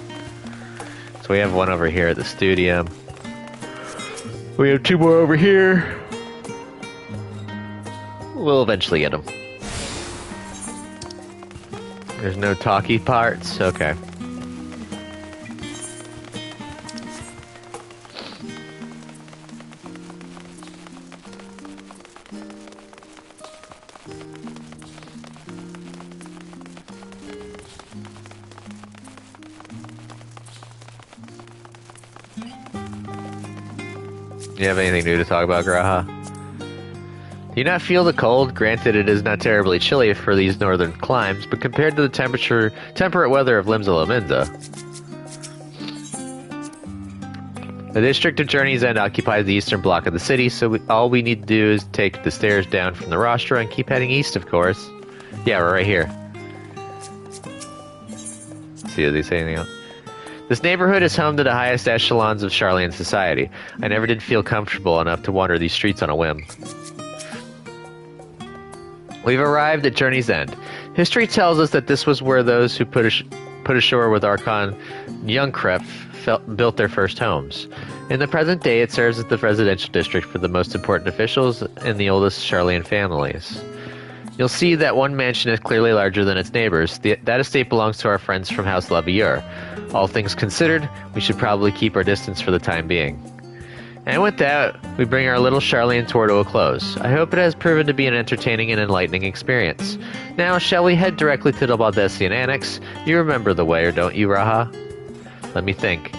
So we have one over here at the Studium. We have two more over here. We'll eventually get them. There's no talkie parts? Okay. Do you have anything new to talk about, Graha? Do you not feel the cold? Granted, it is not terribly chilly for these northern climes, but compared to the temperate weather of Limsa Lominsa. The district of Journey's End occupies the eastern block of the city, so all we need to do is take the stairs down from the rostra and keep heading east, of course. Yeah, we're right here. Let's see, did they say anything else? This neighborhood is home to the highest echelons of Sharlayan society. I never did feel comfortable enough to wander these streets on a whim. We've arrived at Journey's End. History tells us that this was where those who put ashore with Archon Youngkrep built their first homes. In the present day, it serves as the residential district for the most important officials and the oldest Sharlayan families. You'll see that one mansion is clearly larger than its neighbors. That estate belongs to our friends from House Lavilleur. All things considered, we should probably keep our distance for the time being. And with that, we bring our little Sharlayan tour to a close. I hope it has proven to be an entertaining and enlightening experience. Now, shall we head directly to the Baldessian Annex? You remember the way, or don't you, Raha? Let me think.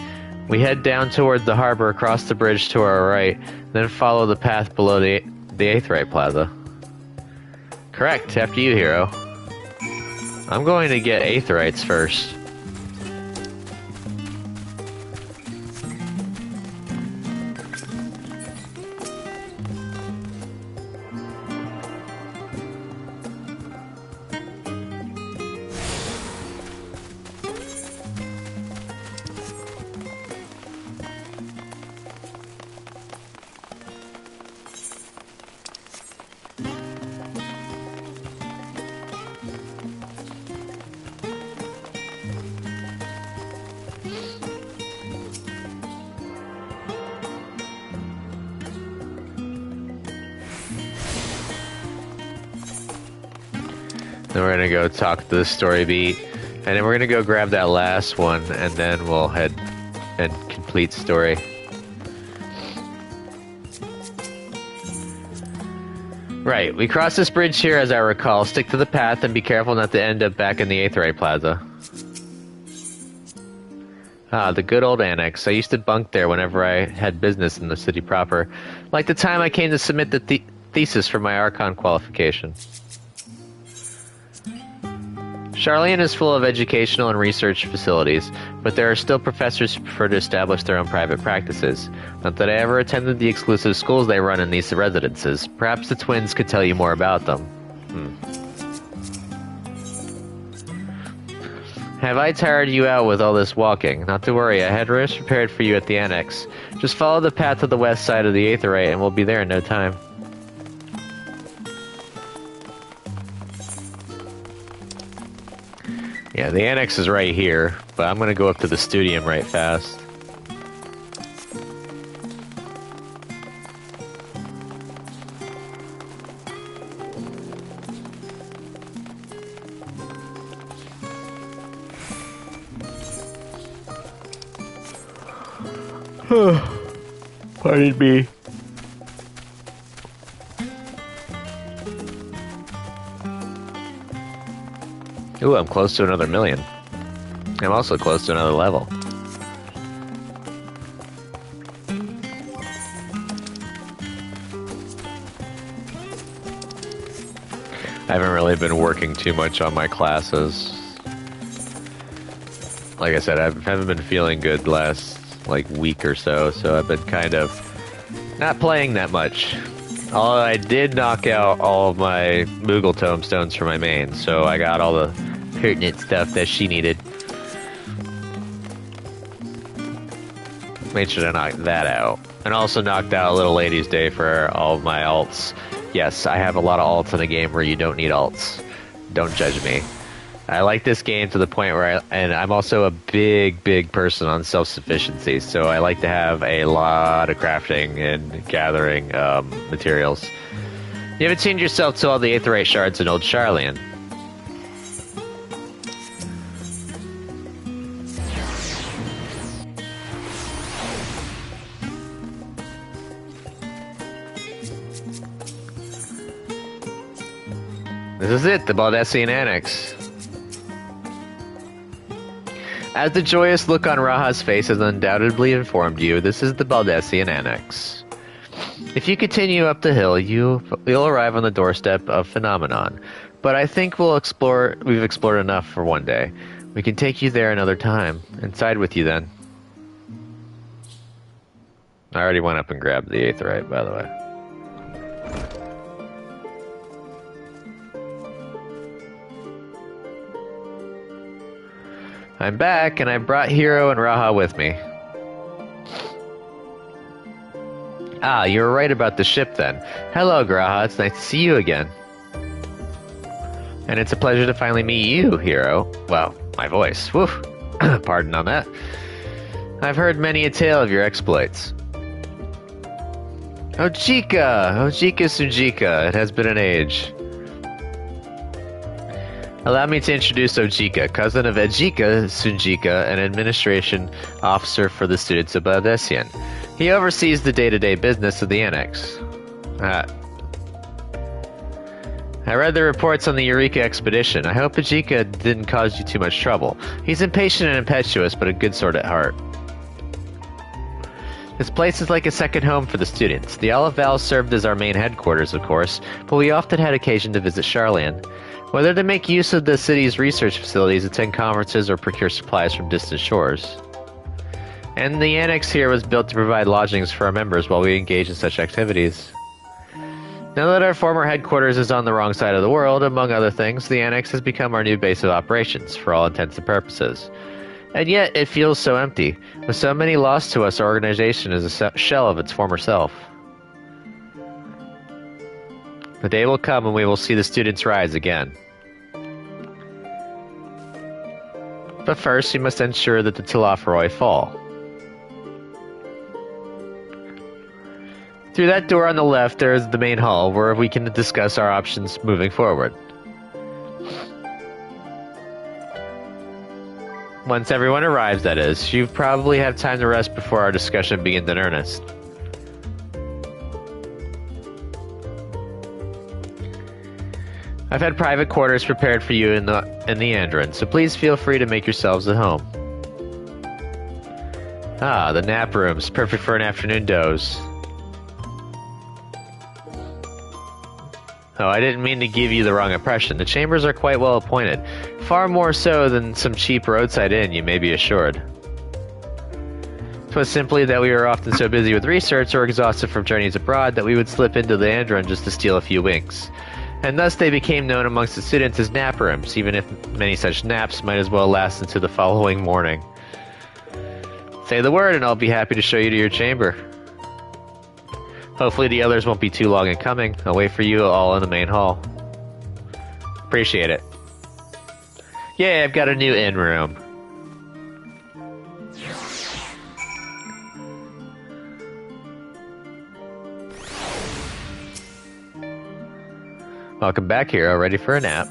We head down toward the harbor, across the bridge to our right, then follow the path below the Aetheryte Plaza. Correct, after you, hero. I'm going to get Aetherites first. Then we're gonna go talk to the story beat, and then we're gonna go grab that last one, and then we'll head and complete story. Right, we cross this bridge here as I recall. Stick to the path and be careful not to end up back in the Aetheryte Plaza. Ah, the good old annex. I used to bunk there whenever I had business in the city proper. Like the time I came to submit the thesis for my Archon qualification. Sharlayan is full of educational and research facilities, but there are still professors who prefer to establish their own private practices. Not that I ever attended the exclusive schools they run in these residences. Perhaps the twins could tell you more about them. Have I tired you out with all this walking? Not to worry, I had rooms prepared for you at the annex. Just follow the path to the west side of the Aetheryte and we'll be there in no time. Yeah, the annex is right here, but I'm gonna go up to the Studium right fast. Pardon me. Ooh, I'm close to another million. I'm also close to another level. I haven't really been working too much on my classes. Like I said, I haven't been feeling good the last, week or so, so I've been kind of not playing that much. Although I did knock out all of my Moogle tomestones for my main, so I got all the pertinent stuff that she needed. Made sure to knock that out. And also knocked out a little Ladies' Day for all of my alts. Yes, I have a lot of alts in a game where you don't need alts. Don't judge me. I like this game to the point where and I'm also a big person on self-sufficiency, so I like to have a lot of crafting and gathering materials. You haven't tuned yourself to all the Aetheryte shards in Old Sharlayan. This is it, the Baldessian Annex. As the joyous look on Raha's face has undoubtedly informed you, this is the Baldessian Annex. If you continue up the hill, you'll arrive on the doorstep of Phenomenon. But I think we've explored enough for one day. We can take you there another time. Inside with you then. I already went up and grabbed the Aetheryte, by the way. I'm back, and I brought Hero and Raha with me. Ah, you were right about the ship then. Hello, Graha, it's nice to see you again. And it's a pleasure to finally meet you, Hero. Well, my voice. Woof. Pardon on that. I've heard many a tale of your exploits. Ojika! Ojika Sunjika, it has been an age. Allow me to introduce Ojika, cousin of Ejika Sunjika, an administration officer for the students of Baldessian. He oversees the day-to-day business of the Annex. I read the reports on the Eureka expedition. I hope Ejika didn't cause you too much trouble. He's impatient and impetuous, but a good sort at heart. This place is like a second home for the students. The Olive Vale served as our main headquarters, of course, but we often had occasion to visit Sharlayan. Whether to make use of the city's research facilities, attend conferences, or procure supplies from distant shores. And the annex here was built to provide lodgings for our members while we engage in such activities. Now that our former headquarters is on the wrong side of the world, among other things, the annex has become our new base of operations, for all intents and purposes. And yet, it feels so empty. With so many lost to us, our organization is a shell of its former self. The day will come when we will see the students rise again. But first, we must ensure that the Tilaferoi fall. Through that door on the left, there is the main hall, where we can discuss our options moving forward. Once everyone arrives, that is, you probably have time to rest before our discussion begins in earnest. I've had private quarters prepared for you in the Andron, so please feel free to make yourselves at home. Ah, the nap rooms, perfect for an afternoon doze. Oh, I didn't mean to give you the wrong impression. The chambers are quite well appointed. Far more so than some cheap roadside inn, you may be assured. Put simply that we were often so busy with research or exhausted from journeys abroad that we would slip into the Andron just to steal a few winks. And thus they became known amongst the students as nap rooms, even if many such naps might as well last into the following morning. Say the word and I'll be happy to show you to your chamber. Hopefully the others won't be too long in coming. I'll wait for you all in the main hall. Appreciate it. Yay, I've got a new inn room. Welcome back, hero. Ready for a nap.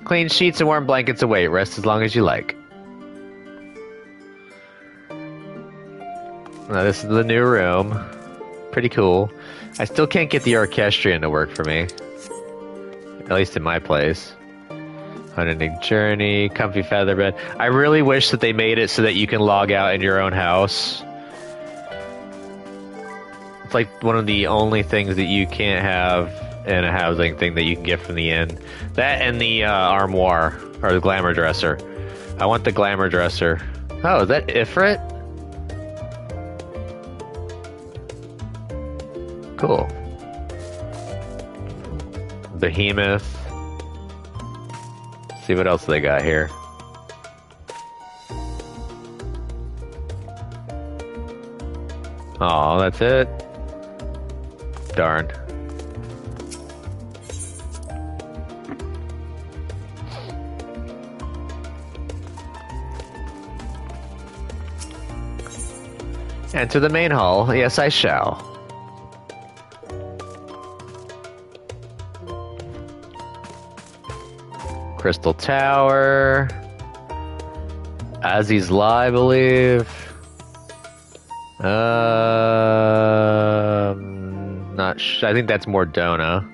Clean sheets and warm blankets await. Rest as long as you like. This is the new room. Pretty cool. I still can't get the orchestrion to work for me. At least in my place. Unending journey, comfy feather bed. I really wish that they made it so that you can log out in your own house. It's like one of the only things that you can't have in a housing thing that you can get from the inn. That and the armoire, or the glamour dresser. I want the glamour dresser. Oh, is that Ifrit? Cool. Behemoth. See what else they got here. Oh, that's it? Darn. Enter the main hall. Yes, I shall. Crystal Tower. Aziz Lie, I believe. I think that's Mordona.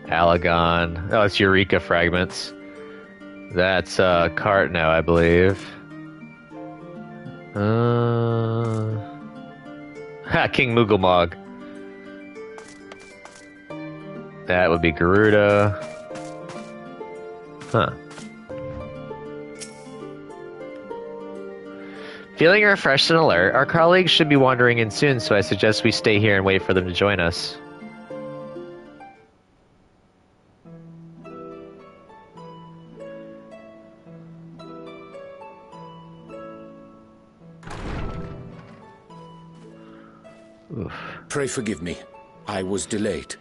Alagon. Oh, it's Eureka Fragments. That's Cartno, I believe. King Mugglemog. That would be Garuda. Huh. Feeling refreshed and alert, our colleagues should be wandering in soon, so I suggest we stay here and wait for them to join us. Oof. Pray forgive me. I was delayed.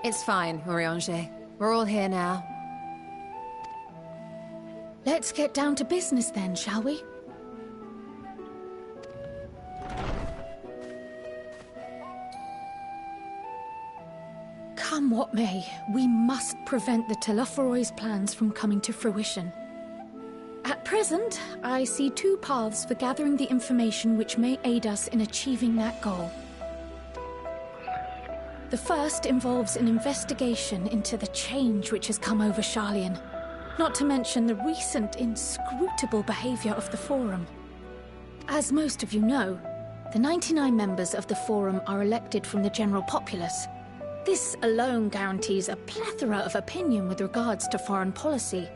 It's fine, Urianger. We're all here now. Let's get down to business then, shall we? Come what may, we must prevent the Telophoroid's plans from coming to fruition. At present, I see two paths for gathering the information which may aid us in achieving that goal. The first involves an investigation into the change which has come over Sharlayan, not to mention the recent inscrutable behavior of the Forum. As most of you know, the 99 members of the Forum are elected from the general populace. This alone guarantees a plethora of opinion with regards to foreign policy.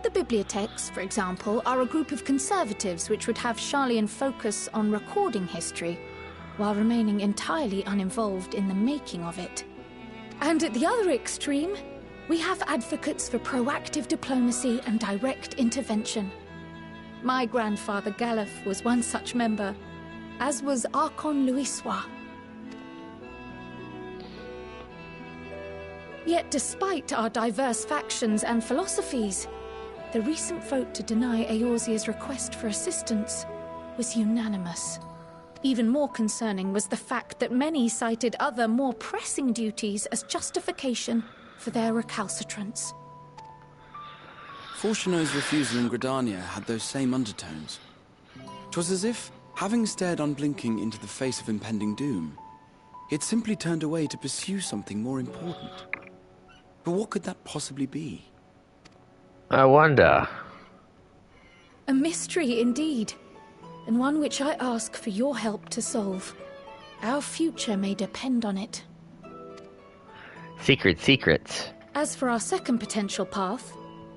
The bibliotheques, for example, are a group of conservatives which would have Sharlayan focus on recording history, while remaining entirely uninvolved in the making of it. And at the other extreme, we have advocates for proactive diplomacy and direct intervention. My grandfather Galef was one such member, as was Archon Louisois. Yet despite our diverse factions and philosophies, the recent vote to deny Eorzea's request for assistance was unanimous. Even more concerning was the fact that many cited other, more pressing duties as justification for their recalcitrance. Fortuno's refusal in Gridania had those same undertones. 'Twas as if, having stared unblinking into the face of impending doom, he had simply turned away to pursue something more important. But what could that possibly be? I wonder. A mystery indeed, and one which I ask for your help to solve. Our future may depend on it. Secrets. As for our second potential path,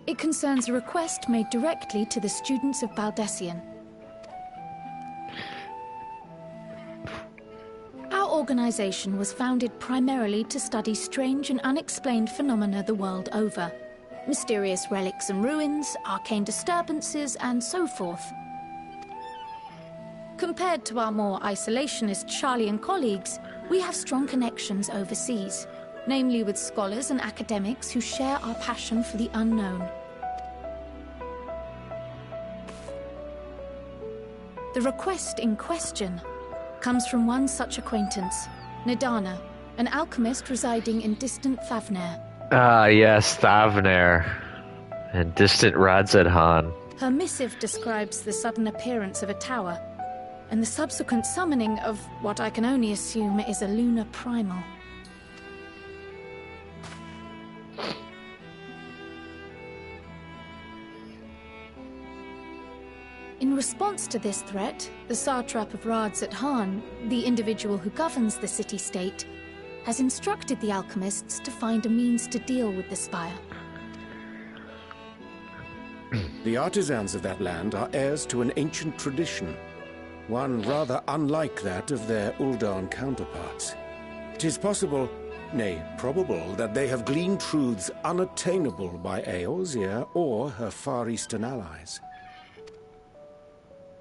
it concerns a request made directly to the students of Baldessian. Our organization was founded primarily to study strange and unexplained phenomena the world over. Mysterious relics and ruins, arcane disturbances, and so forth. Compared to our more isolationist Sharlayan colleagues, we have strong connections overseas, namely with scholars and academics who share our passion for the unknown. The request in question comes from one such acquaintance, Nadana, an alchemist residing in distant Thavnair. Ah, yes, Thavnair. And distant Radzedhan. Her missive describes the sudden appearance of a tower, and the subsequent summoning of what I can only assume is a lunar primal. In response to this threat, the Satrap of Radzat-Han, the individual who governs the city-state, has instructed the alchemists to find a means to deal with the spire. The artisans of that land are heirs to an ancient tradition, one rather unlike that of their Uldan counterparts. It is possible, nay, probable, that they have gleaned truths unattainable by Eorzea or her Far Eastern allies.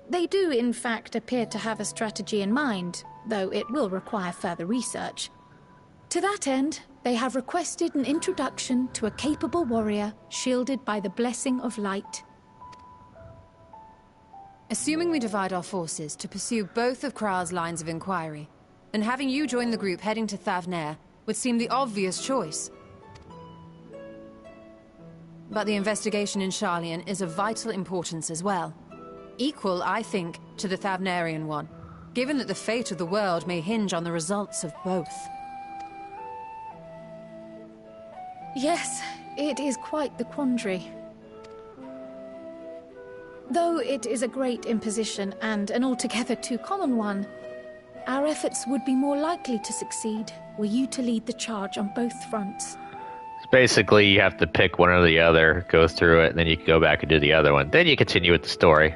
They do, in fact, appear to have a strategy in mind, though it will require further research. To that end, they have requested an introduction to a capable warrior shielded by the blessing of light. Assuming we divide our forces to pursue both of Kral's lines of inquiry, then having you join the group heading to Thavnair would seem the obvious choice. But the investigation in Sharlayan is of vital importance as well. Equal, I think, to the Thavnarian one, given that the fate of the world may hinge on the results of both. Yes, it is quite the quandary. Though it is a great imposition and an altogether too common one, our efforts would be more likely to succeed were you to lead the charge on both fronts. Basically, you have to pick one or the other, go through it, and then you can go back and do the other one. Then you continue with the story.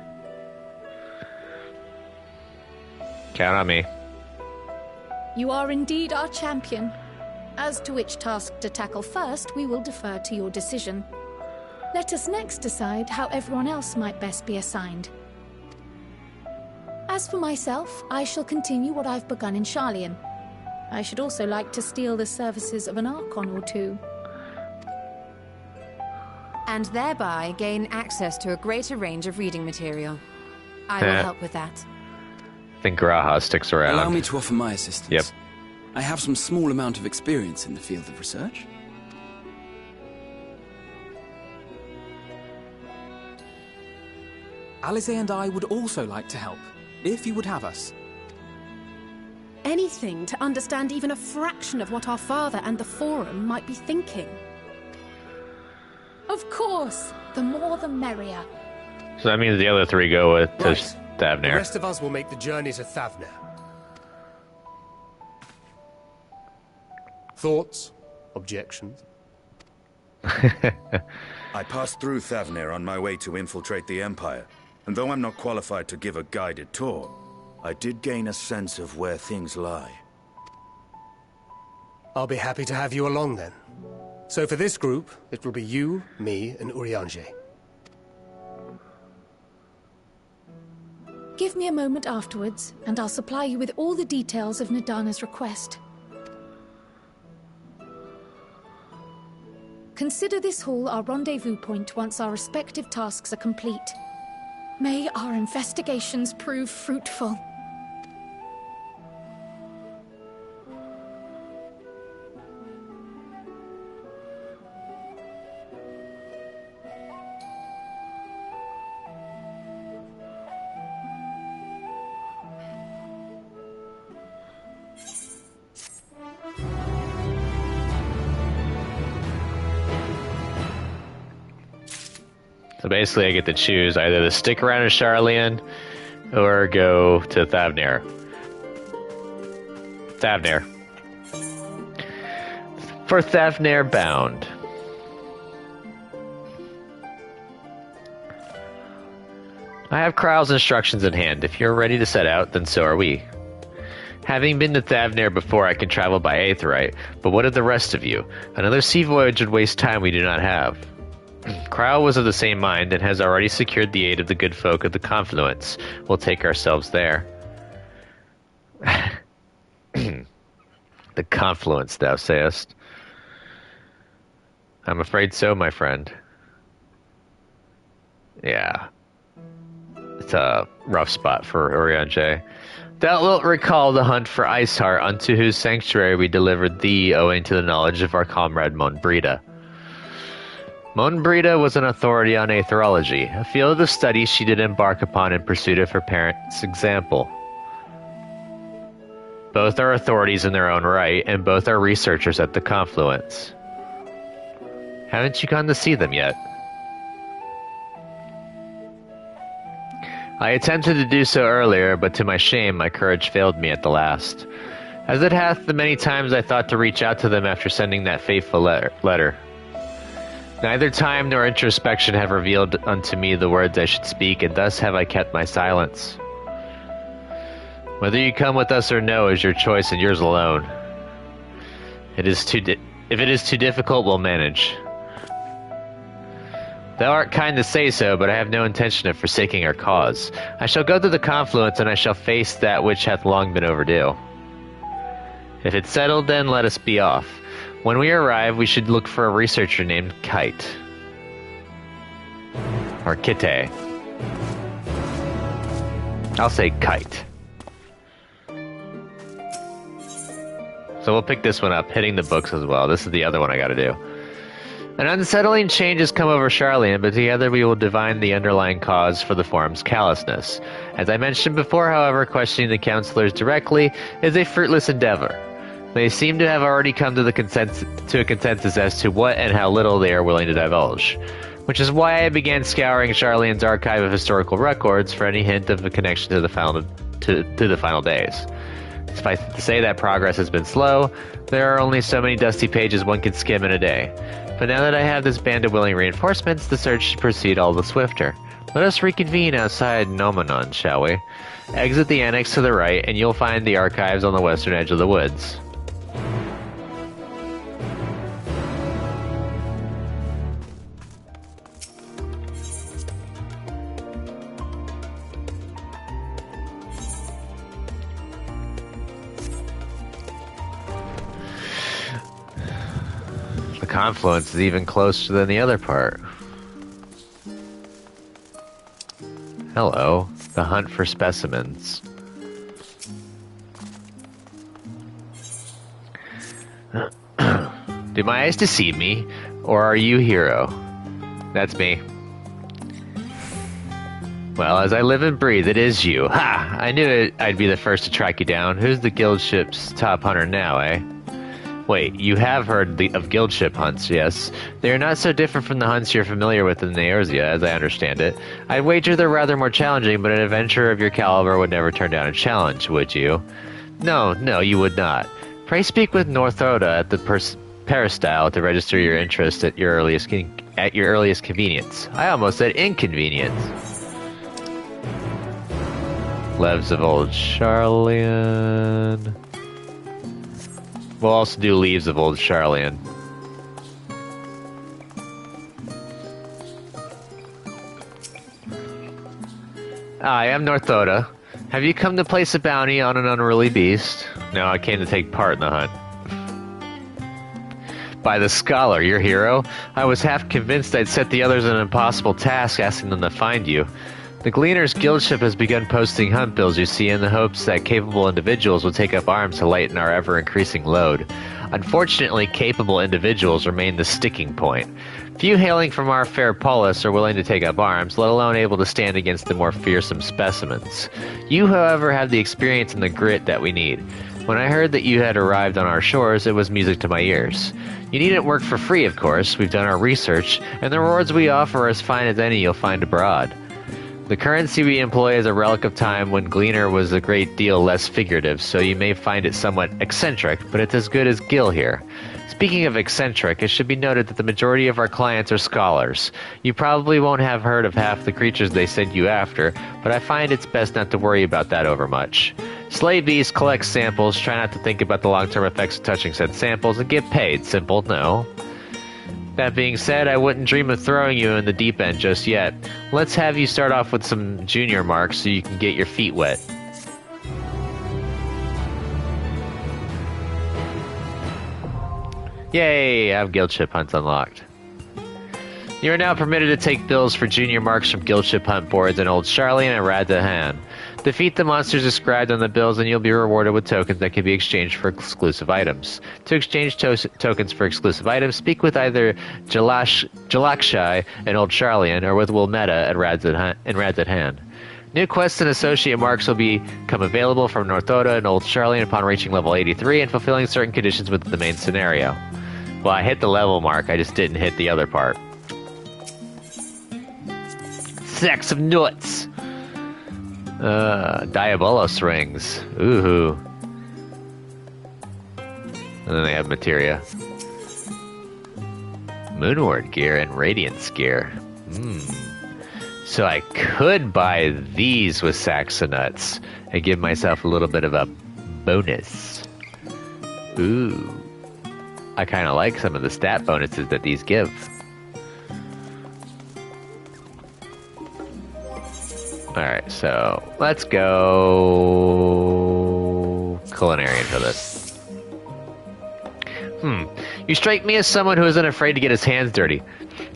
Count on me. You are indeed our champion. As to which task to tackle first, we will defer to your decision. Let us next decide how everyone else might best be assigned. As for myself, I shall continue what I've begun in Sharlayan. I should also like to steal the services of an Archon or two. And thereby gain access to a greater range of reading material. I will help with that. I think Graha sticks around. Allow me to offer my assistance. Yep. I have some small amount of experience in the field of research. Alize and I would also like to help, if you would have us. Anything to understand even a fraction of what our father and the Forum might be thinking. Of course, the more the merrier. So that means the other three go with to Thavnair. The rest of us will make the journey to Thavnair. Thoughts? Objections? I passed through Thavnair on my way to infiltrate the Empire, and though I'm not qualified to give a guided tour, I did gain a sense of where things lie. I'll be happy to have you along then. So for this group, it will be you, me, and Urianger. Give me a moment afterwards, and I'll supply you with all the details of Nadana's request. Consider this hall our rendezvous point once our respective tasks are complete. May our investigations prove fruitful. So basically, I get to choose either to stick around in Sharlayan or go to Thavnair. Thavnair. For Thavnair bound. I have Kral's instructions in hand. If you're ready to set out, then so are we. Having been to Thavnair before, I can travel by Aetheryte, but what of the rest of you? Another sea voyage would waste time we do not have. Kral was of the same mind and has already secured the aid of the good folk of the Confluence. We'll take ourselves there. The Confluence, thou sayest? I'm afraid so, my friend. Yeah. It's a rough spot for Urianger. Thou wilt recall the hunt for Iceheart, unto whose sanctuary we delivered thee owing to the knowledge of our comrade Monbrita. Monbrita was an authority on aetherology, a field of study she did embark upon in pursuit of her parents' example. Both are authorities in their own right, and both are researchers at the Confluence. Haven't you gone to see them yet? I attempted to do so earlier, but to my shame, my courage failed me at the last. As it hath the many times I thought to reach out to them after sending that fateful letter. Neither time nor introspection have revealed unto me the words I should speak, and thus have I kept my silence. Whether you come with us or no is your choice and yours alone. If it is too difficult, we'll manage. Thou art kind to say so, but I have no intention of forsaking our cause. I shall go to the Confluence, and I shall face that which hath long been overdue. If it's settled, then let us be off. When we arrive, we should look for a researcher named Kite. Or Kite. I'll say Kite. So we'll pick this one up, hitting the books as well. This is the other one I gotta do. An unsettling change has come over Charlian, but together we will divine the underlying cause for the form's callousness. As I mentioned before, however, questioning the counselors directly is a fruitless endeavor. They seem to have already come to a consensus as to what and how little they are willing to divulge. Which is why I began scouring Charlian's archive of historical records for any hint of a connection to the final days. Suffice it to say that progress has been slow. There are only so many dusty pages one can skim in a day. But now that I have this band of willing reinforcements, the search should proceed all the swifter. Let us reconvene outside Nomenon, shall we? Exit the annex to the right, and you'll find the archives on the western edge of the woods. Confluence is even closer than the other part. Hello, the hunt for specimens. Do my eyes deceive me, or are you hero? That's me. Well, as I live and breathe, it is you. Ha! I knew I'd be the first to track you down. Who's the guild ship's top hunter now, eh? Wait, you have heard of guild ship hunts, yes? They are not so different from the hunts you're familiar with in Eorzea, as I understand it. I'd wager they're rather more challenging, but an adventurer of your caliber would never turn down a challenge, would you? No, you would not. Pray speak with Northoda at the peristyle to register your interest at your earliest convenience. I almost said inconvenience. Leves of Old Charlian. We'll also do Leaves of Old Charlian. I am Northoda. Have you come to place a bounty on an unruly beast? No, I came to take part in the hunt. By the Scholar, your hero? I was half convinced I'd set the others an impossible task asking them to find you. The Gleaner's Guild ship has begun posting hunt bills, you see, in the hopes that capable individuals will take up arms to lighten our ever-increasing load. Unfortunately, capable individuals remain the sticking point. Few hailing from our fair polis are willing to take up arms, let alone able to stand against the more fearsome specimens. You, however, have the experience and the grit that we need. When I heard that you had arrived on our shores, it was music to my ears. You needn't work for free, of course. We've done our research, and the rewards we offer are as fine as any you'll find abroad. The currency we employ is a relic of time when Gleaner was a great deal less figurative, so you may find it somewhat eccentric, but it's as good as Gil here. Speaking of eccentric, it should be noted that the majority of our clients are scholars. You probably won't have heard of half the creatures they send you after, but I find it's best not to worry about that overmuch. Slay beasts, collect samples, try not to think about the long-term effects of touching said samples, and get paid. Simple, no. That being said, I wouldn't dream of throwing you in the deep end just yet. Let's have you start off with some junior marks so you can get your feet wet. Yay! I have guild ship hunts unlocked. You are now permitted to take bills for junior marks from guild ship hunt boards in Old Charlian and Radahan. Defeat the monsters described on the bills and you'll be rewarded with tokens that can be exchanged for exclusive items. To exchange tokens for exclusive items, speak with either Jalakshai and Old Charlian, or with Wilmetta in Rad's at Hand. New quests and associate marks will become available from Northoda and Old Charlian upon reaching level 83 and fulfilling certain conditions within the main scenario. Well, I hit the level mark, I just didn't hit the other part. Sacks of nuts! Diabolos rings. Ooh. And then they have materia. Moonward gear and Radiance gear. So I could buy these with sacks of nuts and give myself a little bit of a bonus. Ooh. I kind of like some of the stat bonuses that these give. Alright, so let's go culinarian for this. You strike me as someone who isn't afraid to get his hands dirty.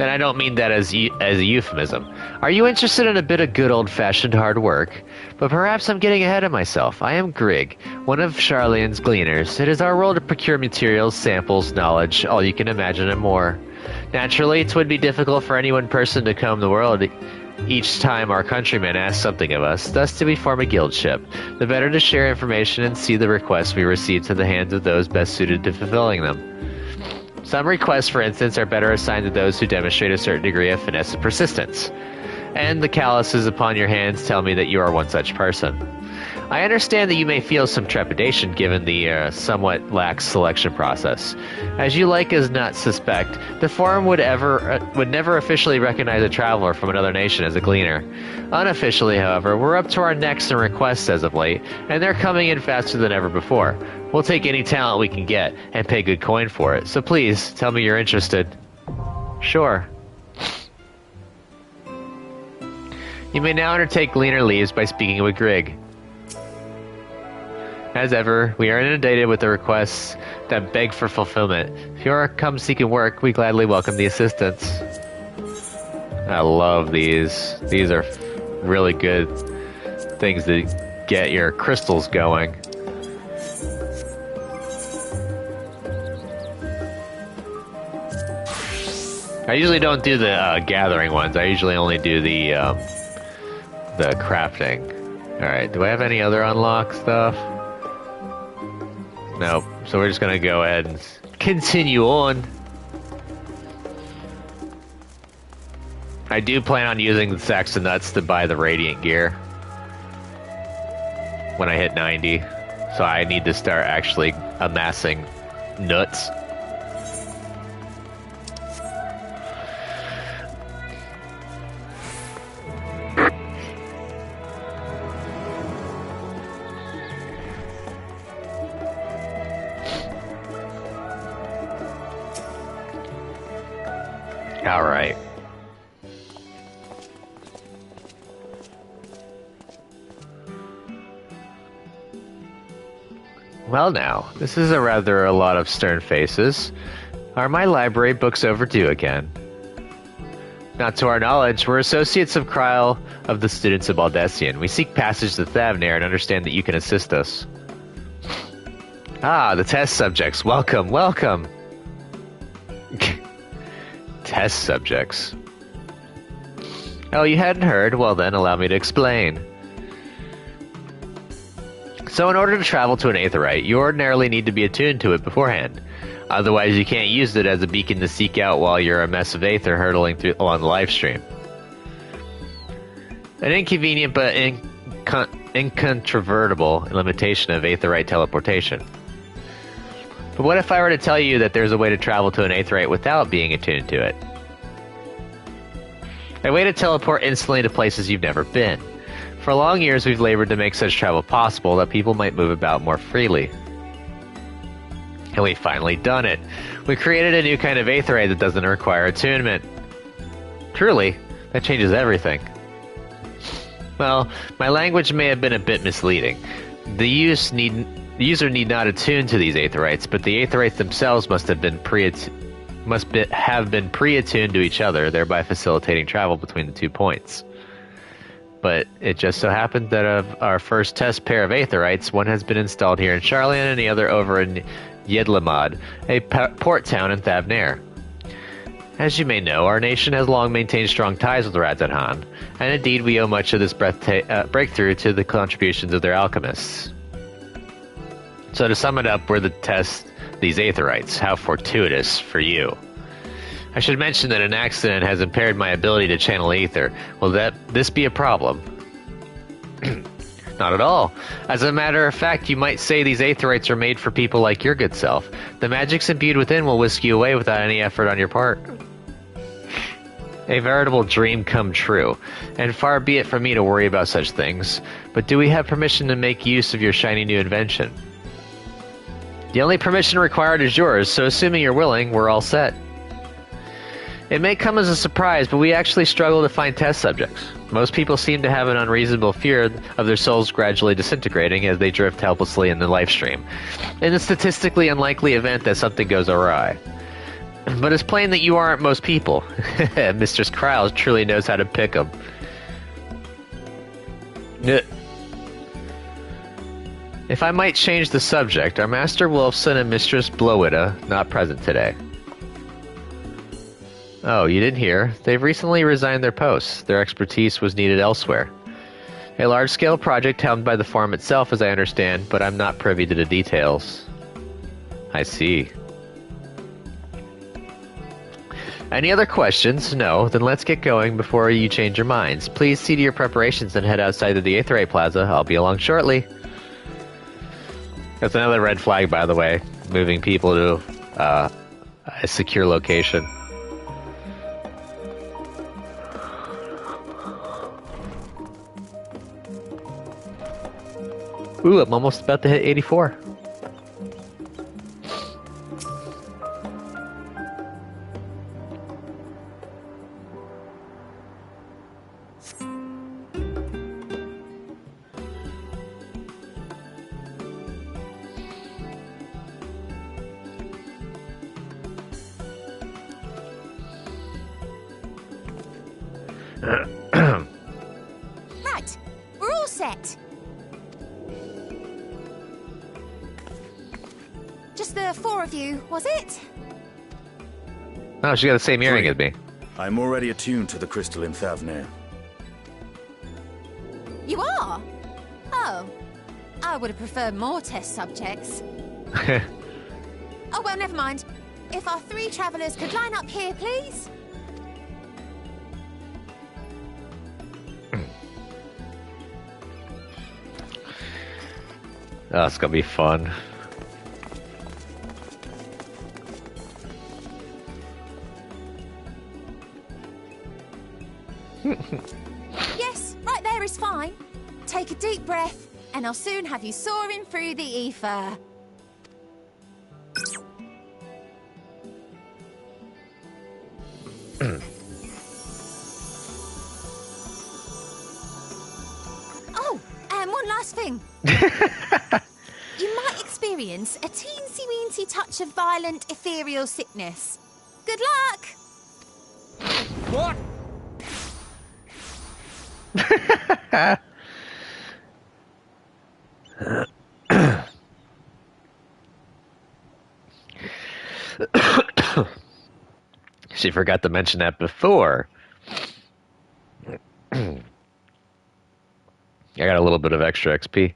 And I don't mean that as a euphemism. Are you interested in a bit of good old-fashioned hard work? But perhaps I'm getting ahead of myself. I am Grig, one of Charlian's gleaners. It is our role to procure materials, samples, knowledge, all you can imagine and more. Naturally, it would be difficult for any one person to comb the world each time our countrymen ask something of us. Thus, do we form a guildship, the better to share information and see the requests we receive to the hands of those best suited to fulfilling them. Some requests, for instance, are better assigned to those who demonstrate a certain degree of finesse and persistence. And the calluses upon your hands tell me that you are one such person. I understand that you may feel some trepidation given the somewhat lax selection process. As you like as not suspect, the Forum would never officially recognize a traveler from another nation as a gleaner. Unofficially, however, we're up to our necks in requests as of late, and they're coming in faster than ever before. We'll take any talent we can get and pay good coin for it. So please, tell me you're interested. Sure. You may now undertake gleaner leaves by speaking with Grig. As ever, we are inundated with the requests that beg for fulfillment. If you are come seeking work, we gladly welcome the assistance. I love these. These are really good things to get your crystals going. I usually don't do the gathering ones. I usually only do the crafting. Alright, do I have any other unlock stuff? Nope. So we're just gonna go ahead and continue on. I do plan on using the sacks of nuts to buy the radiant gear when I hit 90. So I need to start actually amassing nuts. Alright. Well now, this is a lot of stern faces. Are my library books overdue again? Not to our knowledge, we're associates of Kryl of the students of Baldessian. We seek passage to Thavnair and understand that you can assist us. Ah, the test subjects. Welcome, welcome! Test subjects. Oh, you hadn't heard? Well then, allow me to explain. So in order to travel to an Aetheryte, you ordinarily need to be attuned to it beforehand. Otherwise, you can't use it as a beacon to seek out while you're a mess of Aether hurtling through along the livestream. An inconvenient but incontrovertible limitation of Aetheryte teleportation. But what if I were to tell you that there's a way to travel to an Aetheryte without being attuned to it? A way to teleport instantly to places you've never been. For long years we've labored to make such travel possible that people might move about more freely. And we've finally done it. We created a new kind of Aetheryte that doesn't require attunement. Truly, that changes everything. Well, my language may have been a bit misleading. The user need not attune to these Aetherites, but the Aetherites themselves must have been pre-attuned to each other, thereby facilitating travel between the 2 points. but it just so happened that of our first test pair of aetherites, one has been installed here in Charlian and the other over in Yedlamad, a port town in Thavnair. As you may know, our nation has long maintained strong ties with Radzenhan, and indeed we owe much of this breakthrough to the contributions of their alchemists. So to sum it up, we're the test these aetherites. How fortuitous for you. I should mention that an accident has impaired my ability to channel ether. Will this be a problem? Not at all. As a matter of fact, you might say these aetherites are made for people like your good self. The magics imbued within will whisk you away without any effort on your part. A veritable dream come true, and far be it from me to worry about such things, but do we have permission to make use of your shiny new invention? The only permission required is yours, so assuming you're willing, we're all set. It may come as a surprise, but we actually struggle to find test subjects. Most people seem to have an unreasonable fear of their souls gradually disintegrating as they drift helplessly in the Livestream, in the statistically unlikely event that something goes awry. But it's plain that you aren't most people. Mistress Kryles truly knows how to pick them. If I might change the subject, are Master Wolfson and Mistress Blowita not present today? Oh, you didn't hear. They've recently resigned their posts. Their expertise was needed elsewhere. A large-scale project helmed by the Forum itself, as I understand, but I'm not privy to the details. I see. Any other questions? No? Then let's get going before you change your minds. Please see to your preparations and head outside of the Aetherite Plaza. I'll be along shortly. That's another red flag, by the way. Moving people to a secure location. Ooh, I'm almost about to hit 84. Right, we're all set. Just the four of you, was it? Oh, she got the same earring as me. I'm already attuned to the crystal in Thavnair. You are? Oh. I would have preferred more test subjects. Oh, well, never mind. If our three travellers could line up here, please. Oh, it's gonna be fun. Yes, right there is fine. Take a deep breath, and I'll soon have you soaring through the ether. Oh, and one last thing. You might experience a teensy-weensy touch of violent ethereal sickness. Good luck! What? She forgot to mention that before. I got a little bit of extra XP.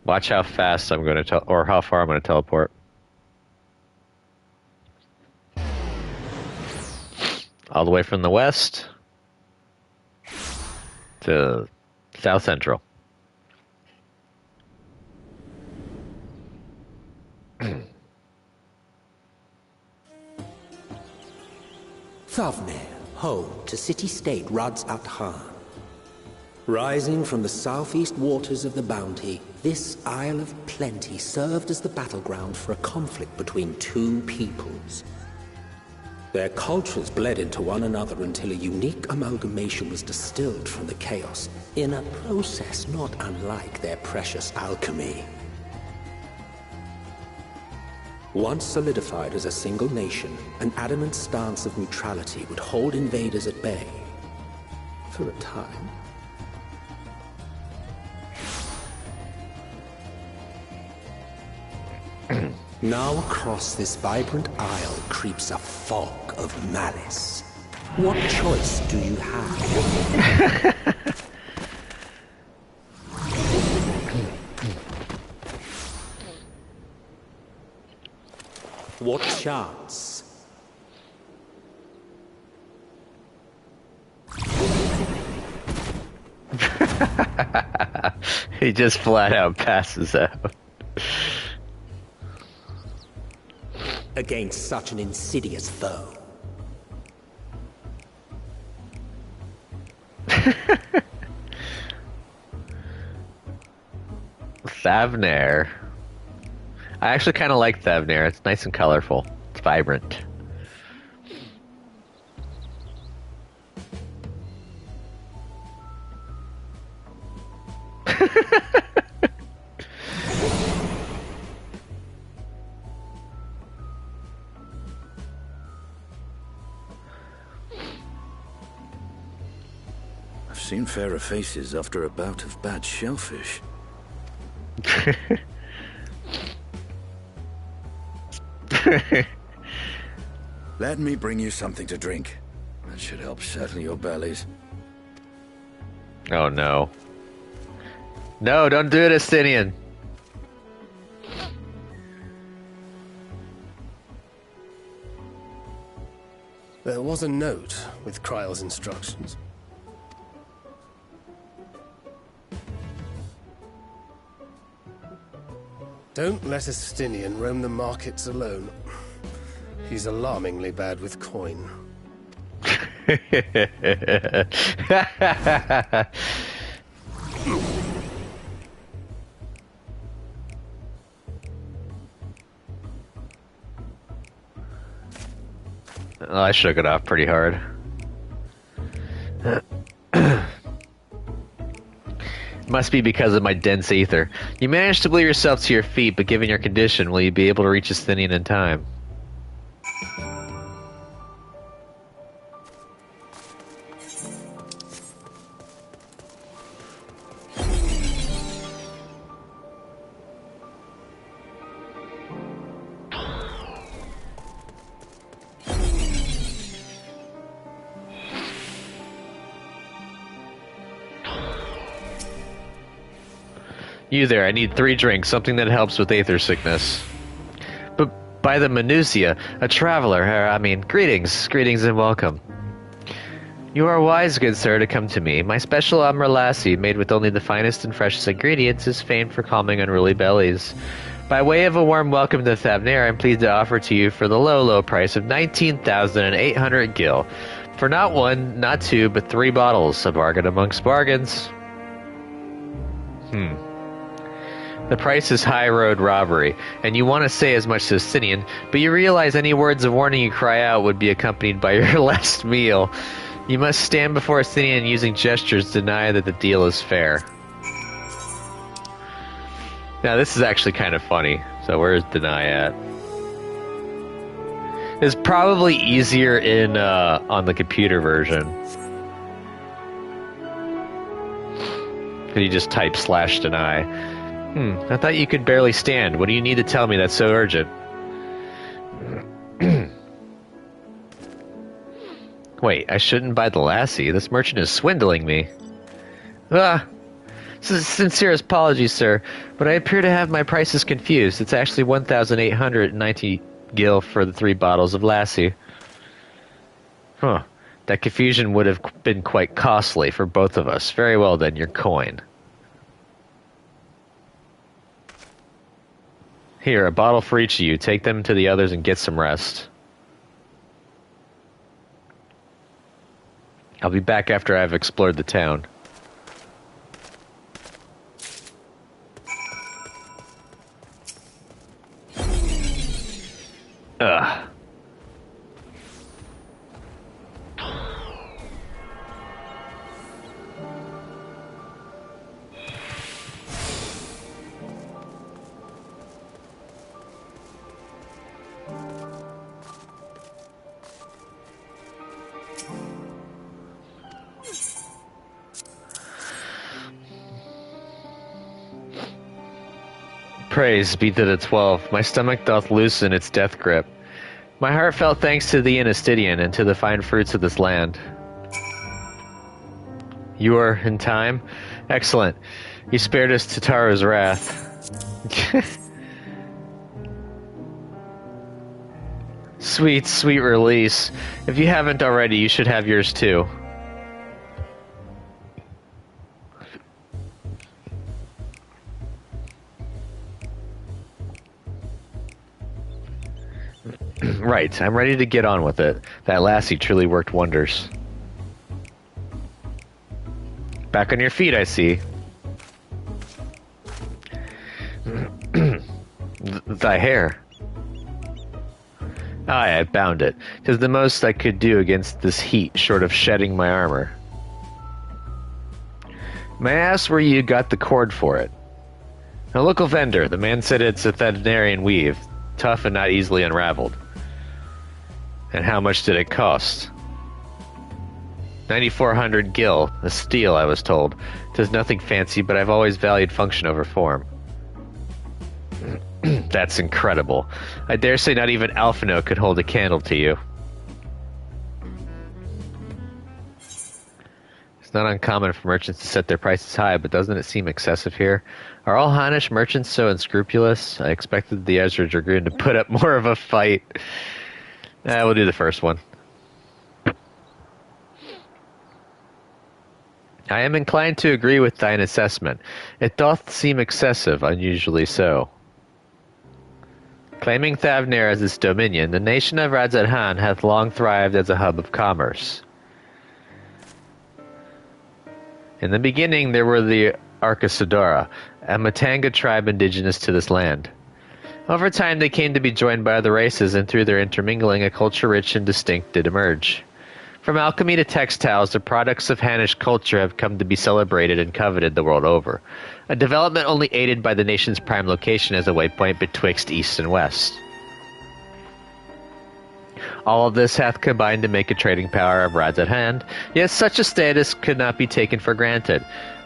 Watch how fast I'm going to or how far I'm going to teleport. All the way from the west to South Central. Thavnair, home to city-state Rads Athan. Rising from the southeast waters of the Bounty, this Isle of Plenty served as the battleground for a conflict between two peoples. Their cultures bled into one another until a unique amalgamation was distilled from the chaos, in a process not unlike their precious alchemy. Once solidified as a single nation, an adamant stance of neutrality would hold invaders at bay. For a time. Now across this vibrant isle creeps a fog of malice. What choice do you have? What chance? He just flat out passes out. Against such an insidious foe. Thavnair. I actually kind of like Thavnair. It's nice and colorful. It's vibrant. I've seen fairer faces after a bout of bad shellfish. Let me bring you something to drink. That should help settle your bellies. Oh no. No, don't do it, Estinian. There was a note with Kryle's instructions. Don't let Estinian roam the markets alone. He's alarmingly bad with coin. Oh, I shook it off pretty hard. Must be because of my dense ether. You managed to will yourself to your feet, but given your condition, will you be able to reach Estinian in time? You there, I need 3 drinks, something that helps with aether sickness. But by the Minutia, a traveler, greetings and welcome. You are wise, good sir, to come to me. My special Amralassi, made with only the finest and freshest ingredients, is famed for calming unruly bellies. By way of a warm welcome to Thavnair, I'm pleased to offer to you for the low price of 19,800 gil. For not 1, not 2, but 3 bottles, a bargain amongst bargains. The price is high road robbery, and you want to say as much to Estinian, but you realize any words of warning you cry out would be accompanied by your last meal. You must stand before Estinian and using gestures deny that the deal is fair. Now this is actually kind of funny, so where's deny at? It's probably easier in on the computer version. Could you just type /deny? I thought you could barely stand. What do you need to tell me that's so urgent? Wait, I shouldn't buy the lassie. This merchant is swindling me. Sincerest apologies, sir, but I appear to have my prices confused. It's actually 1,890 gil for the 3 bottles of lassie. That confusion would have been quite costly for both of us. Very well then, your coin. Here, a bottle for each of you. Take them to the others and get some rest. I'll be back after I've explored the town. Ugh. Praise be to the 12. My stomach doth loosen its death grip. My heart felt thanks to the Anastidian and to the fine fruits of this land. You are in time? Excellent. You spared us Tataro's wrath. Sweet, sweet release. If you haven't already, you should have yours too. Right, I'm ready to get on with it. That lassie truly worked wonders. Back on your feet, I see. Thy hair. Aye, I bound it. 'Tis the most I could do against this heat, short of shedding my armor. May I ask where you got the cord for it? A local vendor. The man said it's a Thenarian weave, tough and not easily unraveled. And how much did it cost? 9,400 gil, a steal, I was told. 'Tis nothing fancy, but I've always valued function over form. That's incredible. I dare say not even Alphino could hold a candle to you. It's not uncommon for merchants to set their prices high, but doesn't it seem excessive here? Are all Haunish merchants so unscrupulous? I expected the Ezra Dragoon to put up more of a fight. We'll do the first one. I am inclined to agree with thine assessment. It doth seem excessive, unusually so. Claiming Thavnir as its dominion, the nation of Radzat-Han hath long thrived as a hub of commerce. In the beginning there were the Arcasadora, a Matanga tribe indigenous to this land. Over time they came to be joined by other races, and through their intermingling a culture rich and distinct did emerge. From alchemy to textiles, the products of Hanish culture have come to be celebrated and coveted the world over, a development only aided by the nation's prime location as a waypoint betwixt east and west. All of this hath combined to make a trading power of Radzat-Han, yet such a status could not be taken for granted.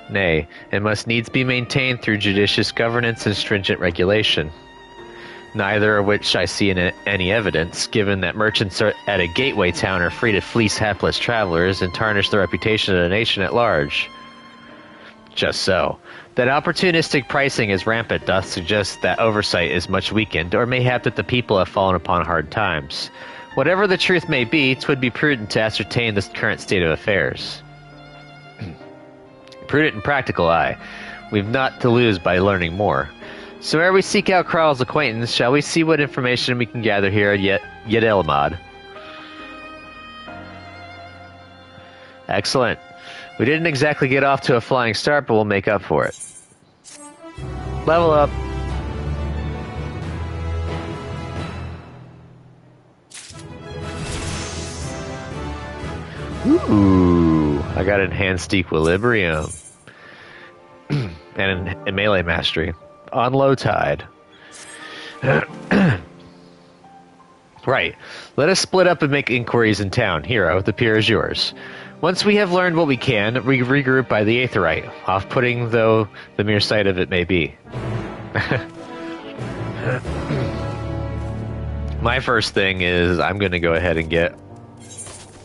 Nay, it must needs be maintained through judicious governance and stringent regulation. Neither of which I see in any evidence, given that merchants at a gateway town are free to fleece hapless travelers and tarnish the reputation of the nation at large. Just so. That opportunistic pricing is rampant doth suggest that oversight is much weakened, or mayhap that the people have fallen upon hard times. Whatever the truth may be, 'twould be prudent to ascertain the current state of affairs. Prudent and practical, aye. We've not to lose by learning more. So ere we seek out Kral's acquaintance, shall we see what information we can gather here at Yed-Elmod? Excellent. We didn't exactly get off to a flying start, but we'll make up for it. Level up. Ooh, I got enhanced equilibrium. And a melee mastery. On low tide. Right. Let us split up and make inquiries in town. Hero, the pier is yours. Once we have learned what we can, we regroup by the Aetherite. Off-putting, though the mere sight of it may be. My first thing is I'm going to go ahead and get...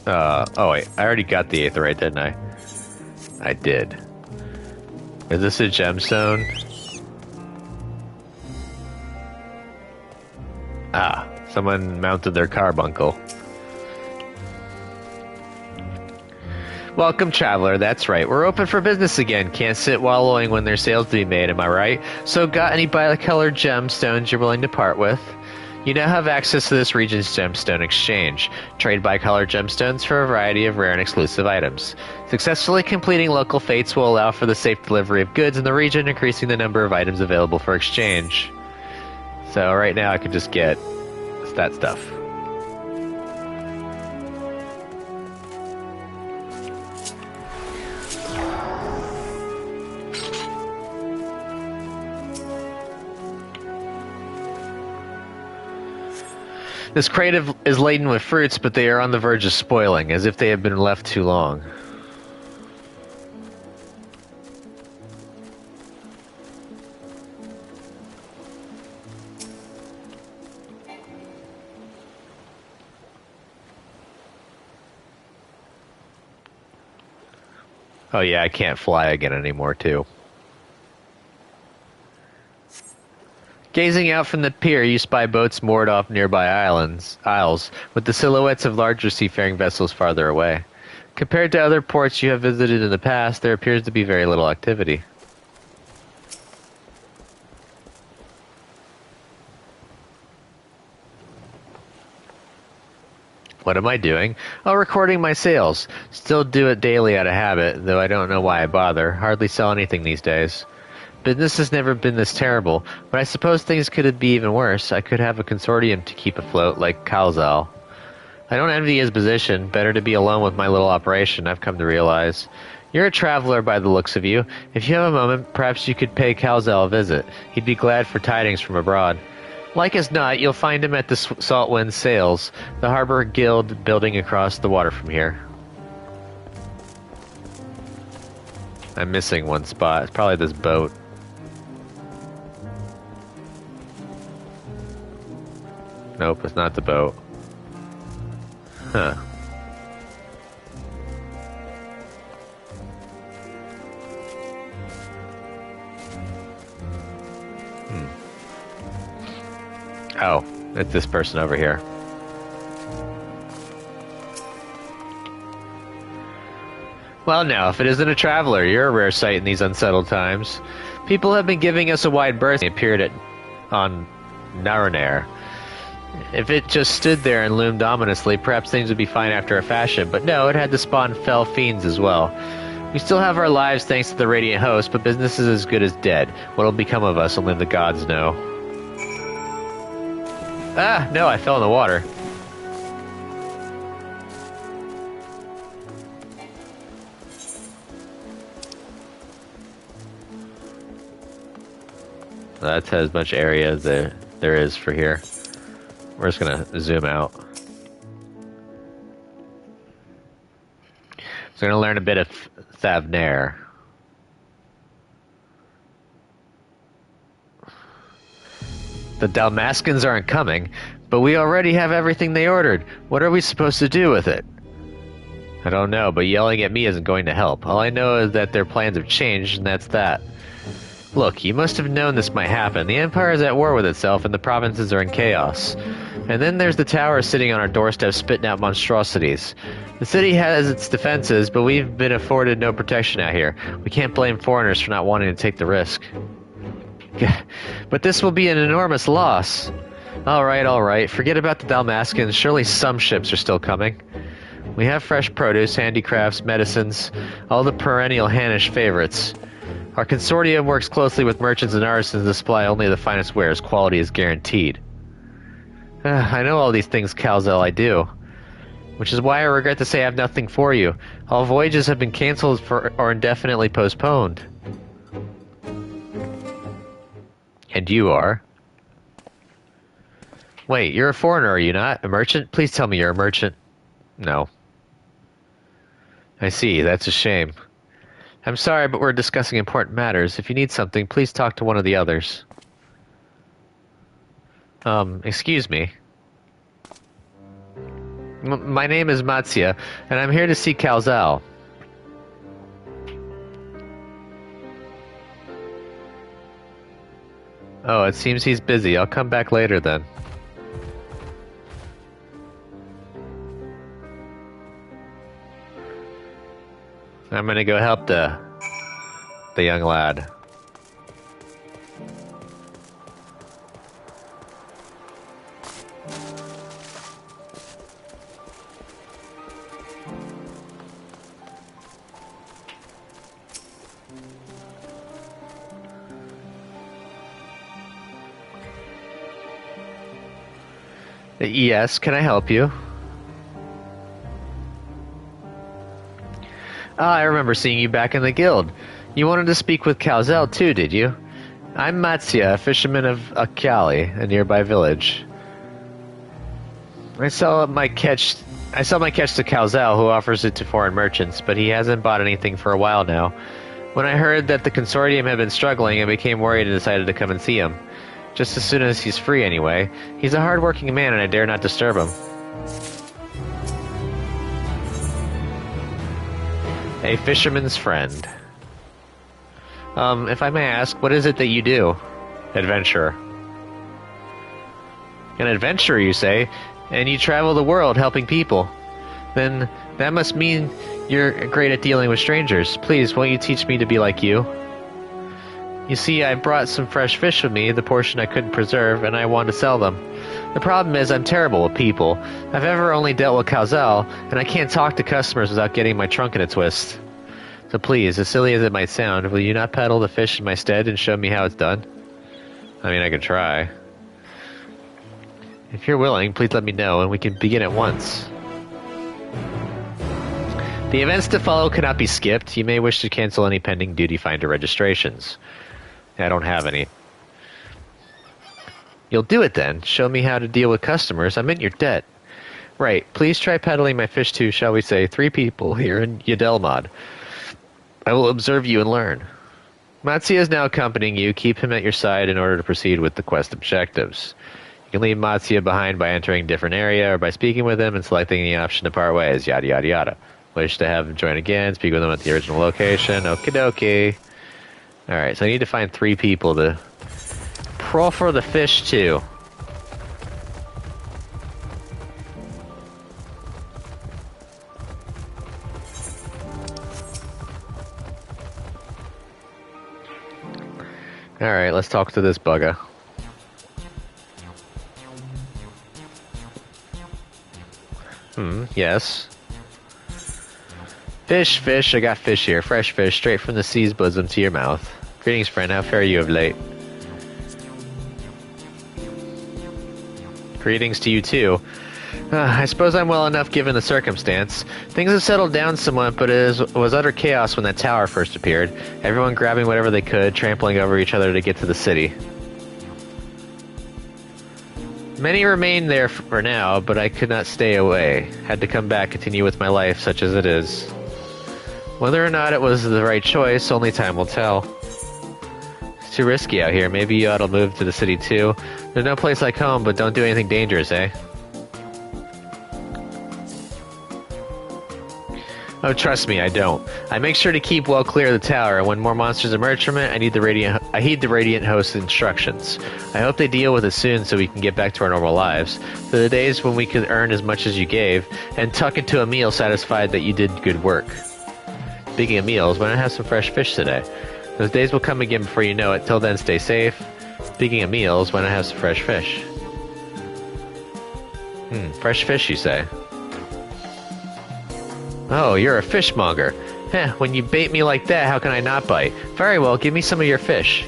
oh wait, I already got the Aetherite, didn't I? I did. Is this a gemstone? Ah, someone mounted their carbuncle. Welcome, traveler. That's right. We're open for business again. Can't sit wallowing when there's sales to be made, am I right? So got any bi-colored gemstones you're willing to part with? You now have access to this region's gemstone exchange. Trade bi-colored gemstones for a variety of rare and exclusive items. Successfully completing local fates will allow for the safe delivery of goods in the region, increasing the number of items available for exchange. So right now I can just get that stuff. This crate is laden with fruits, but they are on the verge of spoiling, as if they have been left too long. Oh yeah, I can't fly again anymore, too. Gazing out from the pier, you spy boats moored off nearby isles, with the silhouettes of larger seafaring vessels farther away. Compared to other ports you have visited in the past, there appears to be very little activity. What am I doing? Oh, recording my sales. Still do it daily out of habit, though I don't know why I bother. Hardly sell anything these days. Business has never been this terrible, but I suppose things could be even worse. I could have a consortium to keep afloat, like Kalzal. I don't envy his position. Better to be alone with my little operation, I've come to realize. You're a traveler by the looks of you. If you have a moment, perhaps you could pay Kalzal a visit. He'd be glad for tidings from abroad. Like as not, you'll find him at the Saltwind Sails, the harbor guild building across the water from here. I'm missing one spot. It's probably this boat. Nope, it's not the boat. Huh. Oh, it's this person over here. Well now, if it isn't a traveler, you're a rare sight in these unsettled times. People have been giving us a wide berth. They appeared on Narunair. If it just stood there and loomed ominously, perhaps things would be fine after a fashion, but no, it had to spawn fell fiends as well. We still have our lives thanks to the Radiant Host, but business is as good as dead. What'll become of us, only the gods know. Ah, no, I fell in the water. That's as much area as there is for here. We're just gonna zoom out. So we're gonna learn a bit of Thavnair. The Dalmaskins aren't coming, but we already have everything they ordered. What are we supposed to do with it? I don't know, but yelling at me isn't going to help. All I know is that their plans have changed, and that's that. Look, you must have known this might happen. The Empire is at war with itself, and the provinces are in chaos. And then there's the tower sitting on our doorstep spitting out monstrosities. The city has its defenses, but we've been afforded no protection out here. We can't blame foreigners for not wanting to take the risk. But this will be an enormous loss. Alright. Forget about the Dalmaskins. Surely some ships are still coming. We have fresh produce, handicrafts, medicines, all the perennial Hanish favorites. Our consortium works closely with merchants and artisans to supply only the finest wares. Quality is guaranteed. I know all these things, Kalzal, I do. Which is why I regret to say I have nothing for you. All voyages have been cancelled or indefinitely postponed. And you are? Wait, you're a foreigner, are you not? A merchant? Please tell me you're a merchant. No. I see, that's a shame. I'm sorry, but we're discussing important matters. If you need something, please talk to one of the others. Excuse me. My name is Matsya, and I'm here to see Kalzal. Oh, it seems he's busy. I'll come back later then. I'm gonna go help the young lad. Yes, can I help you? Ah, I remember seeing you back in the guild. You wanted to speak with Kalzal too, did you? I'm Matsya, a fisherman of Akyali, a nearby village. I sell my catch to Kalzal, who offers it to foreign merchants, but he hasn't bought anything for a while now. When I heard that the consortium had been struggling, I became worried and decided to come and see him. Just as soon as he's free, anyway. He's a hard-working man, and I dare not disturb him. A fisherman's friend. If I may ask, what is it that you do? Adventurer. An adventurer, you say? And you travel the world helping people. Then that must mean you're great at dealing with strangers. Please, won't you teach me to be like you? You see, I brought some fresh fish with me, the portion I couldn't preserve, and I want to sell them. The problem is I'm terrible with people. I've ever only dealt with Calzell, and I can't talk to customers without getting my trunk in a twist. So please, as silly as it might sound, will you not peddle the fish in my stead and show me how it's done? I mean, I could try. If you're willing, please let me know, and we can begin at once. The events to follow cannot be skipped. You may wish to cancel any pending duty finder registrations. I don't have any. You'll do it then. Show me how to deal with customers. I'm in your debt. Right. Please try peddling my fish to, shall we say, 3 people here in Yadelmod. I will observe you and learn. Matsuya is now accompanying you. Keep him at your side in order to proceed with the quest objectives. You can leave Matsuya behind by entering a different area or by speaking with him and selecting the option to part ways, yada yada yada. Wish to have him join again, speak with him at the original location, okie dokie. Alright, so I need to find 3 people to proffer the fish to. Alright, let's talk to this bugger. Yes. Fish, fish, I got fish here. Fresh fish, straight from the sea's bosom to your mouth. Greetings, friend. How fare you of late? Greetings to you, too. I suppose I'm well enough given the circumstance. Things have settled down somewhat, but it was utter chaos when that tower first appeared. Everyone grabbing whatever they could, trampling over each other to get to the city. Many remain there for now, but I could not stay away. Had to come back, continue with my life, such as it is. Whether or not it was the right choice, only time will tell. It's too risky out here. Maybe you ought to move to the city too. There's no place like home, but don't do anything dangerous, eh? Oh, trust me, I don't. I make sure to keep well clear of the tower, and when more monsters emerge from it, I heed the Radiant Host's instructions. I hope they deal with it soon so we can get back to our normal lives. To the days when we could earn as much as you gave, and tuck into a meal satisfied that you did good work. Speaking of meals, why not have some fresh fish today? Those days will come again before you know it. Till then, stay safe. Speaking of meals, why not have some fresh fish? Fresh fish, you say? Oh, you're a fishmonger. Heh, when you bait me like that, how can I not bite? Very well, give me some of your fish.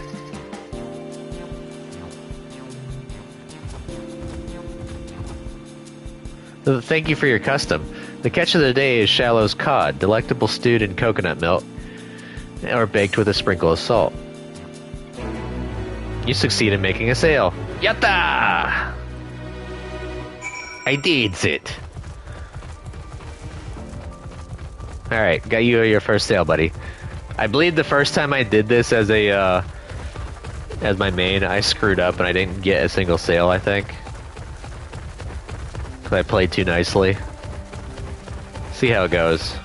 Thank you for your custom. The catch of the day is Shallow's cod, delectable stewed in coconut milk, or baked with a sprinkle of salt. You succeed in making a sale. Yatta! I did it. Alright, got you your first sale, buddy. I believe the first time I did this as a, as my main, I screwed up and I didn't get a single sale, I think. Because I played too nicely. See how it goes.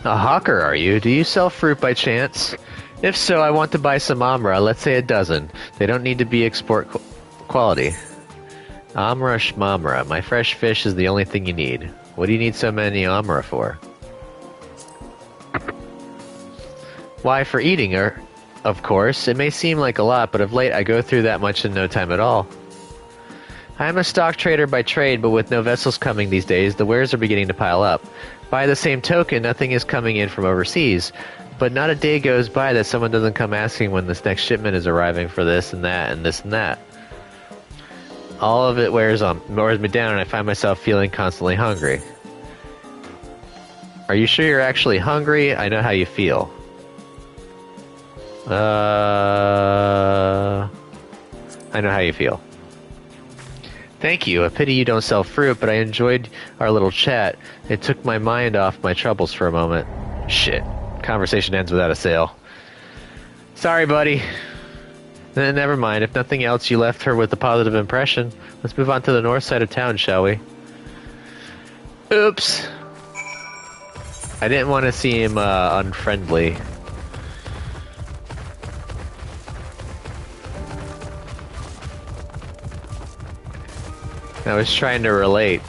A hawker, are you? Do you sell fruit by chance? If so, I want to buy some amra, let's say a dozen. They don't need to be export quality. Amra shmamra. My fresh fish is the only thing you need. What do you need so many amra for? Why, for eating, of course. It may seem like a lot, but of late I go through that much in no time at all. I am a stock trader by trade, but with no vessels coming these days, the wares are beginning to pile up. By the same token, nothing is coming in from overseas, but not a day goes by that someone doesn't come asking when this next shipment is arriving for this and that and this and that. All of it wears me down, and I find myself feeling constantly hungry. Are you sure you're actually hungry? I know how you feel. I know how you feel. Thank you. A pity you don't sell fruit, but I enjoyed our little chat. It took my mind off my troubles for a moment. Shit. Conversation ends without a sale. Sorry, buddy. Never mind. If nothing else, you left her with a positive impression. Let's move on to the north side of town, shall we? Oops. I didn't want to see him unfriendly. I was trying to relate.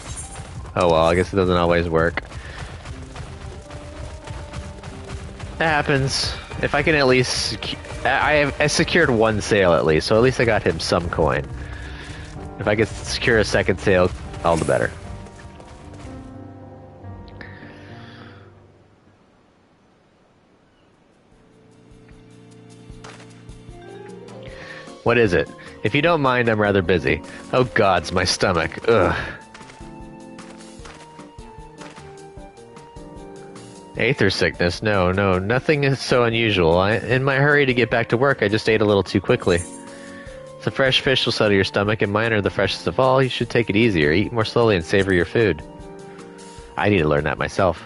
Oh well, I guess it doesn't always work. That happens. If I can at least... I secured one sale at least, so at least I got him some coin. If I could secure a second sale, all the better. What is it? If you don't mind, I'm rather busy. Oh gods, my stomach. Ugh. Aether sickness? No, nothing is so unusual. In my hurry to get back to work, I just ate a little too quickly. The fresh fish will settle your stomach, and mine are the freshest of all. You should take it easier, eat more slowly, and savor your food. I need to learn that myself.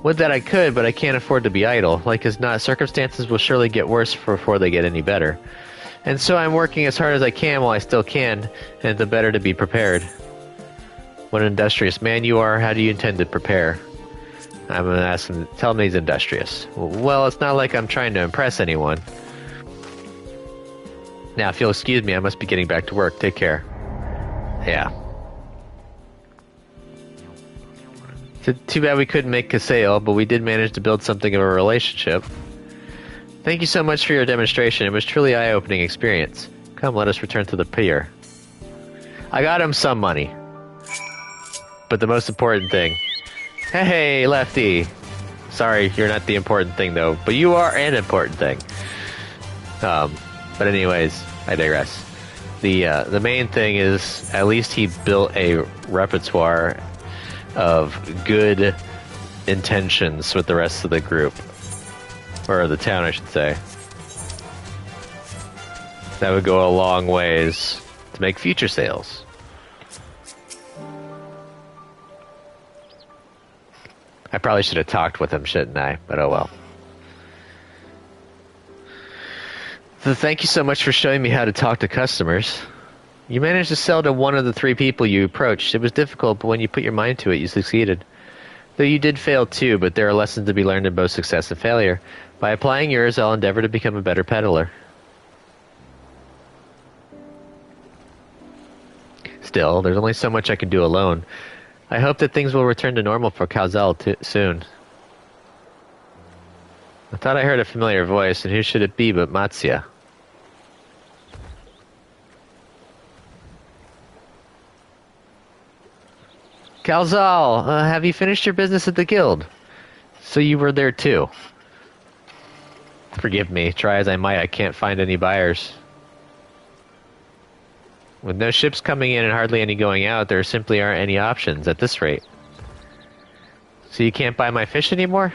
Would that I could, but I can't afford to be idle. Like as not, circumstances will surely get worse before they get any better. And so I'm working as hard as I can while I still can, and the better to be prepared. What an industrious man you are. How do you intend to prepare? I'm gonna ask him, tell him he's industrious. Well, it's not like I'm trying to impress anyone. Now, if you'll excuse me, I must be getting back to work. Take care. Yeah. It's too bad we couldn't make a sale, but we did manage to build something of a relationship. Thank you so much for your demonstration. It was truly an eye-opening experience. Come, let us return to the pier. I got him some money. But the most important thing... Hey, Lefty! Sorry, you're not the important thing, though. But you are an important thing. But anyways, I digress. The main thing is, at least he built a repertoire of good intentions with the rest of the group. Or the town, I should say. That would go a long ways to make future sales. I probably should have talked with him, shouldn't I? But oh well. So thank you so much for showing me how to talk to customers. You managed to sell to one of the 3 people you approached. It was difficult, but when you put your mind to it, you succeeded. Though you did fail too, but there are lessons to be learned in both success and failure. By applying yours, I'll endeavor to become a better peddler. Still, there's only so much I can do alone. I hope that things will return to normal for Calzal soon. I thought I heard a familiar voice, and who should it be but Matzia? Calzal, have you finished your business at the guild? So you were there too. Forgive me, try as I might, I can't find any buyers. With no ships coming in and hardly any going out, there simply aren't any options at this rate. So you can't buy my fish anymore?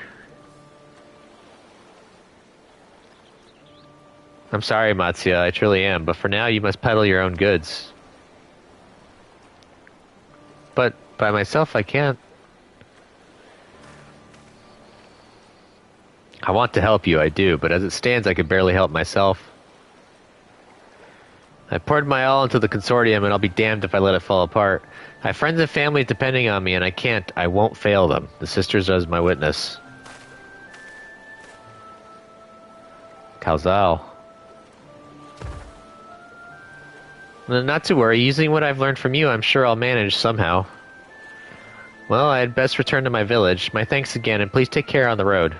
I'm sorry, Matzia, I truly am, but for now you must peddle your own goods. But by myself I can't. I want to help you, I do, but as it stands I could barely help myself. I poured my all into the consortium, and I'll be damned if I let it fall apart. I have friends and family depending on me, and I won't fail them. The sisters are my witness. Calzal. Not to worry, using what I've learned from you, I'm sure I'll manage somehow. Well, I had best return to my village. My thanks again, and please take care on the road.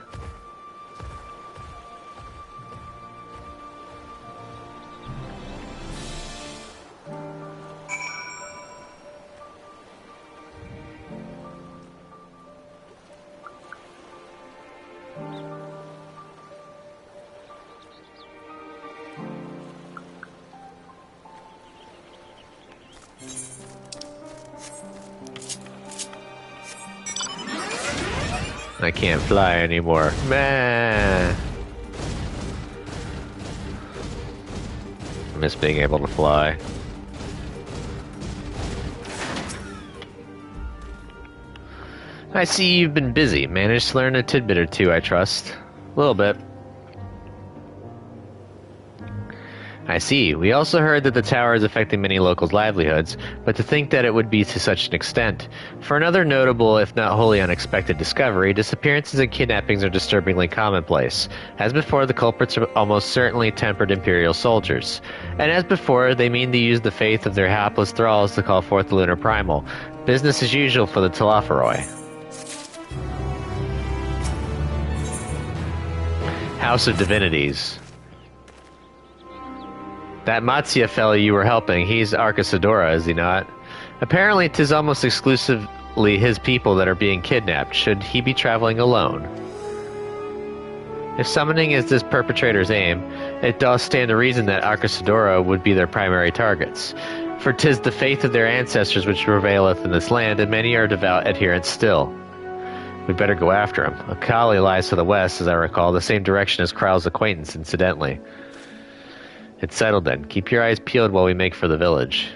I can't fly anymore. Meh. I miss being able to fly. I see you've been busy. Managed to learn a tidbit or two, I trust. A little bit. I see. We also heard that the tower is affecting many locals' livelihoods, but to think that it would be to such an extent. For another notable, if not wholly unexpected discovery, disappearances and kidnappings are disturbingly commonplace. As before, the culprits are almost certainly tempered Imperial soldiers. And as before, they mean to use the faith of their hapless thralls to call forth the Lunar Primal. Business as usual for the Telophoroi. House of Divinities. That Matsuya fellow you were helping, he's Arcasadora, is he not? Apparently 'tis almost exclusively his people that are being kidnapped. Should he be traveling alone? If summoning is this perpetrator's aim, it does stand to reason that Arcasadora would be their primary targets. For 'tis the faith of their ancestors which prevaileth in this land, and many are devout adherents still. We'd better go after him. Akali lies to the west, as I recall, the same direction as Krau's acquaintance, incidentally. It's settled then. Keep your eyes peeled while we make for the village.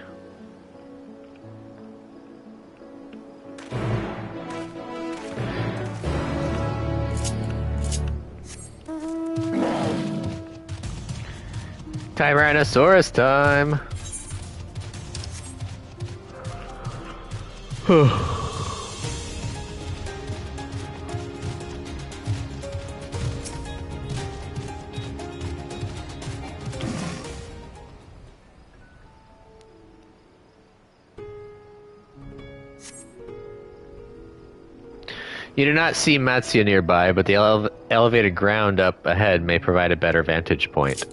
Tyrannosaurus time! You do not see Matsuya nearby, but the elevated ground up ahead may provide a better vantage point.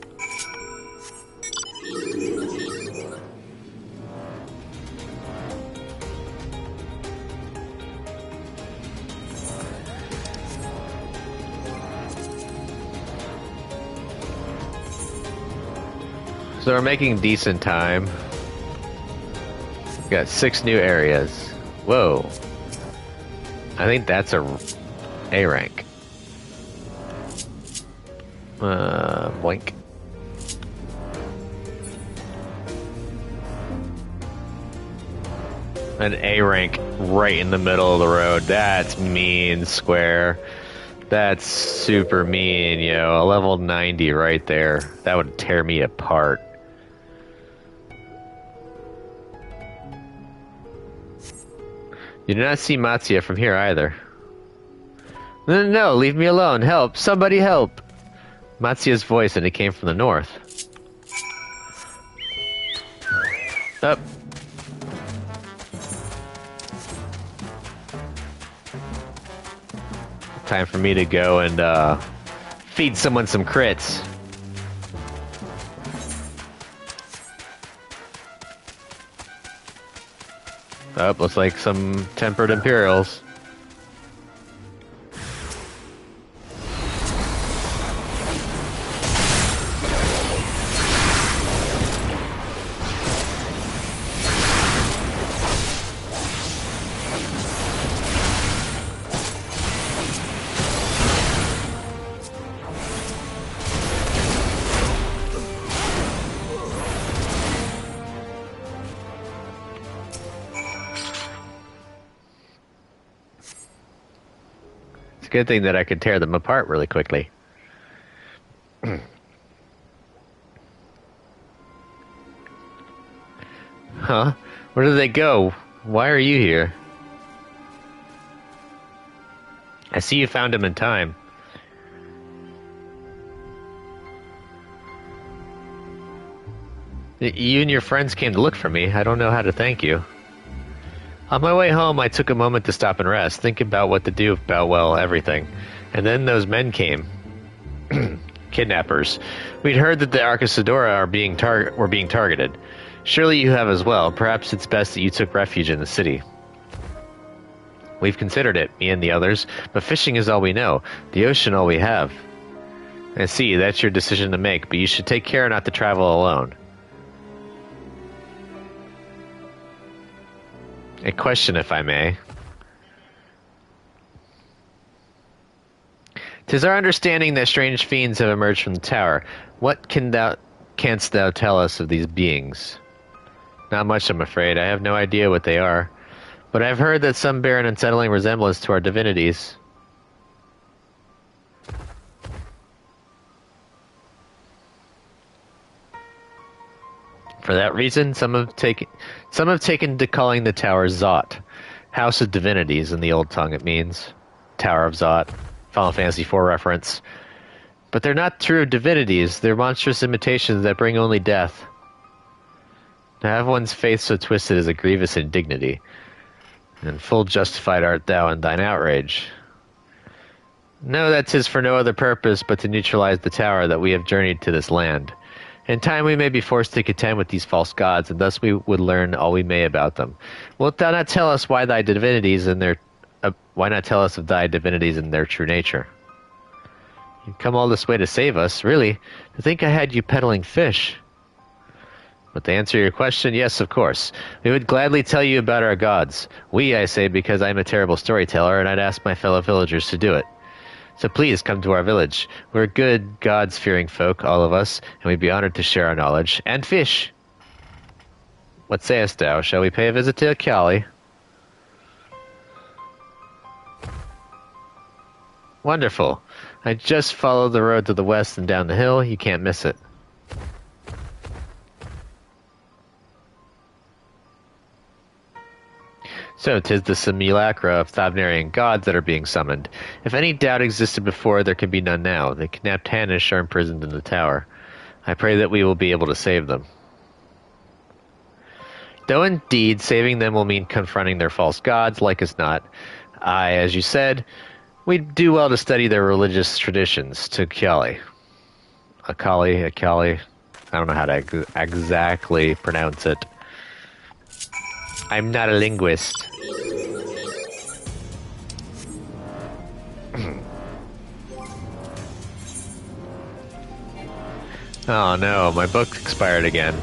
So we're making decent time. Got 6 new areas. Whoa. I think that's a rank. Boink. An A rank right in the middle of the road. That's mean, Square. That's super mean, yo. A level 90 right there. That would tear me apart. You do not see Matsuya from here either. No, leave me alone. Help! Somebody help! Matsuya's voice, and it came from the north. Up. Time for me to go and feed someone some crits. Oh, looks like some tempered Imperials. Good thing that I could tear them apart really quickly. Huh? Where did they go? Why are you here? I see you found him in time. You and your friends came to look for me. I don't know how to thank you. On my way home, I took a moment to stop and rest, think about what to do about, well, everything. And then those men came. Kidnappers. We'd heard that the Arcasadora were being targeted. Surely you have as well. Perhaps it's best that you took refuge in the city. We've considered it, me and the others, but fishing is all we know. The ocean all we have. I see, that's your decision to make, but you should take care not to travel alone. A question, if I may. 'Tis our understanding that strange fiends have emerged from the tower. What canst thou tell us of these beings? Not much, I'm afraid. I have no idea what they are. But I've heard that some bear an unsettling resemblance to our divinities. For that reason, some have taken to calling the tower Zot, House of Divinities in the old tongue it means. Tower of Zot, Final Fantasy IV reference. But they're not true divinities, they're monstrous imitations that bring only death. To have one's faith so twisted is a grievous indignity, and full justified art thou in thine outrage. Know that 'tis for no other purpose but to neutralize the tower that we have journeyed to this land. In time we may be forced to contend with these false gods, and thus we would learn all we may about them. Wilt thou not tell us why thy divinities and their why not tell us of thy divinities and their true nature? You've come all this way to save us, really. To think I had you peddling fish. But to answer your question, yes, of course. We would gladly tell you about our gods. We, I say, because I'm a terrible storyteller, and I'd ask my fellow villagers to do it. So please come to our village. We're good, gods-fearing folk, all of us, and we'd be honored to share our knowledge. And fish! What sayest thou? Shall we pay a visit to Kali? Wonderful. I just follow the road to the west and down the hill. You can't miss it. So 'tis the simulacra of Thavnarian gods that are being summoned. If any doubt existed before, there can be none now. The kidnapped Hanish are imprisoned in the tower. I pray that we will be able to save them. Though indeed, saving them will mean confronting their false gods, like as not. As you said, we'd do well to study their religious traditions to Akali. Akali. I don't know how to exactly pronounce it. I'm not a linguist. Oh no, my book expired again.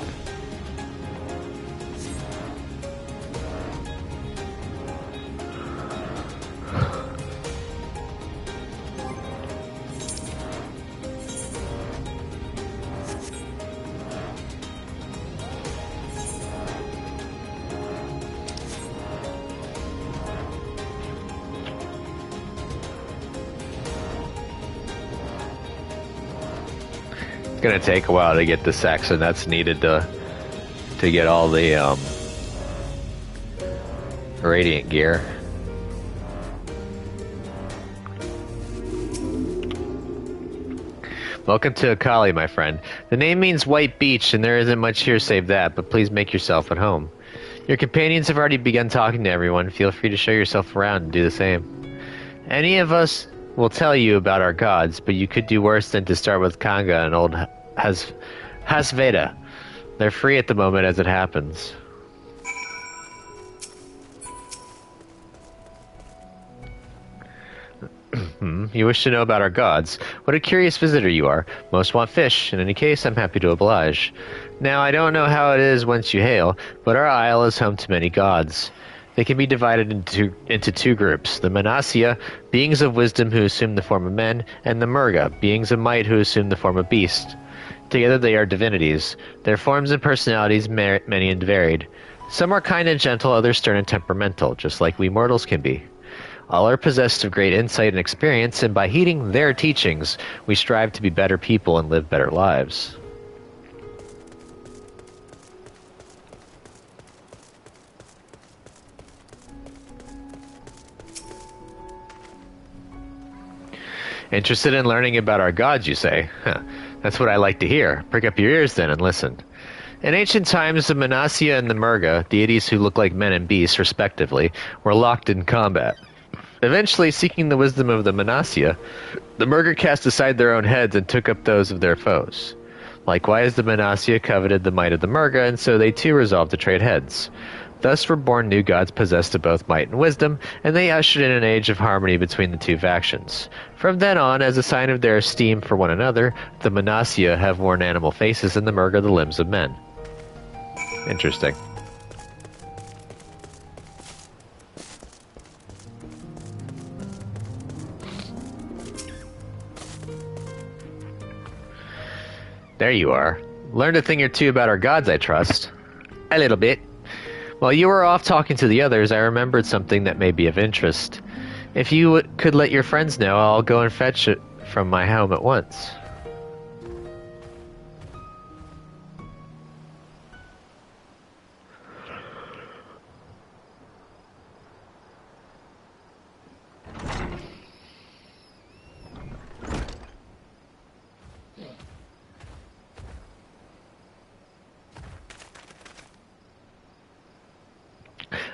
It's gonna take a while to get the Saxon that's needed to get all the radiant gear. Welcome to Akali, my friend. The name means white beach, and there isn't much here save that, but please make yourself at home. Your companions have already begun talking to everyone. Feel free to show yourself around and do the same. Any of us will tell you about our gods, but you could do worse than to start with Kanga and old Hasveda. They're free at the moment as it happens. You wish to know about our gods. What a curious visitor you are. Most want fish. In any case, I'm happy to oblige. Now, I don't know how it is whence you hail, but our isle is home to many gods. They can be divided into two groups. The Manasya, beings of wisdom who assume the form of men, and the Murga, beings of might who assume the form of beast. Together they are divinities. Their forms and personalities many and varied. Some are kind and gentle, others stern and temperamental, just like we mortals can be. All are possessed of great insight and experience, and by heeding their teachings, we strive to be better people and live better lives. Interested in learning about our gods, you say? Huh. That's what I like to hear. Prick up your ears then and listen. In ancient times, the Manasya and the Murga, deities who look like men and beasts, respectively, were locked in combat. Eventually, seeking the wisdom of the Manasya, the Murga cast aside their own heads and took up those of their foes. Likewise, the Manasya coveted the might of the Murga, and so they too resolved to trade heads. Thus were born new gods possessed of both might and wisdom, and they ushered in an age of harmony between the two factions. From then on, as a sign of their esteem for one another, the Manasya have worn animal faces and the Murga the limbs of men. Interesting. There you are. Learned a thing or two about our gods, I trust. A little bit. While you were off talking to the others, I remembered something that may be of interest. If you could let your friends know, I'll go and fetch it from my home at once.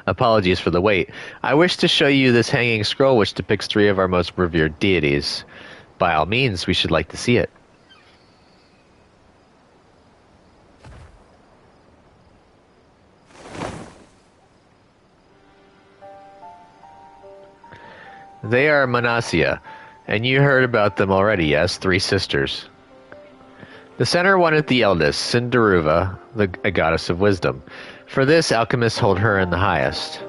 Apologies for the wait. I wish to show you this hanging scroll which depicts 3 of our most revered deities. By all means, we should like to see it. They are Manasseh, and you heard about them already, yes? 3 sisters. The center one is the eldest, Cinderuva, a goddess of wisdom. For this, alchemists hold her in the highest.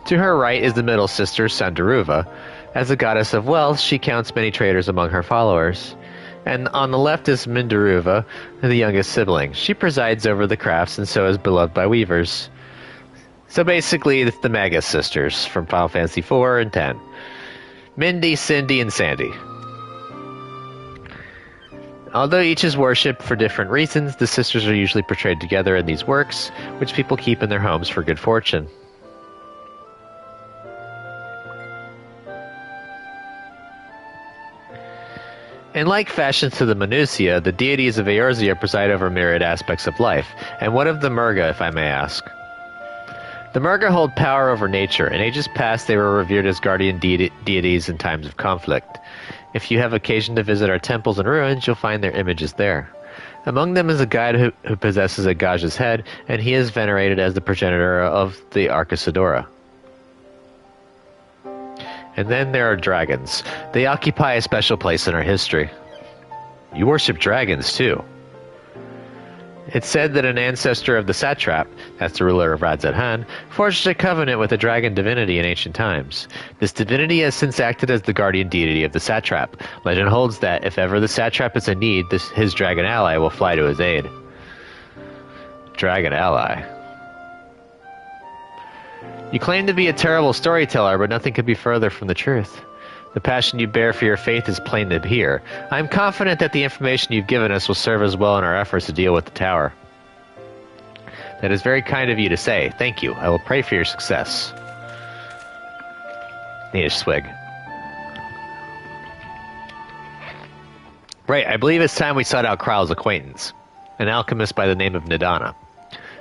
To her right is the middle sister, Sandaruva. As a goddess of wealth, she counts many traders among her followers. And on the left is Mindaruva, the youngest sibling. She presides over the crafts and so is beloved by weavers. So basically, it's the Magus sisters from Final Fantasy IV and X. Mindy, Cindy, and Sandy. Although each is worshipped for different reasons, the sisters are usually portrayed together in these works, which people keep in their homes for good fortune. In like fashion to the Manusia, the deities of Eorzea preside over myriad aspects of life. And what of the Murga, if I may ask? The Murga hold power over nature. In ages past, they were revered as guardian deities in times of conflict. If you have occasion to visit our temples and ruins, you'll find their images there. Among them is a guide who possesses a Gaja's head, and he is venerated as the progenitor of the Arcasadora. And then there are dragons. They occupy a special place in our history. You worship dragons, too. It's said that an ancestor of the satrap, that's the ruler of Radzat-Han, forged a covenant with a dragon divinity in ancient times. This divinity has since acted as the guardian deity of the satrap. Legend holds that if ever the satrap is in need, his dragon ally will fly to his aid. Dragon ally. You claim to be a terrible storyteller, but nothing could be further from the truth. The passion you bear for your faith is plain to hear. I am confident that the information you've given us will serve us well in our efforts to deal with the tower. That is very kind of you to say. Thank you. I will pray for your success. Need a swig. Right, I believe it's time we sought out Kral's acquaintance, an alchemist by the name of Nidana.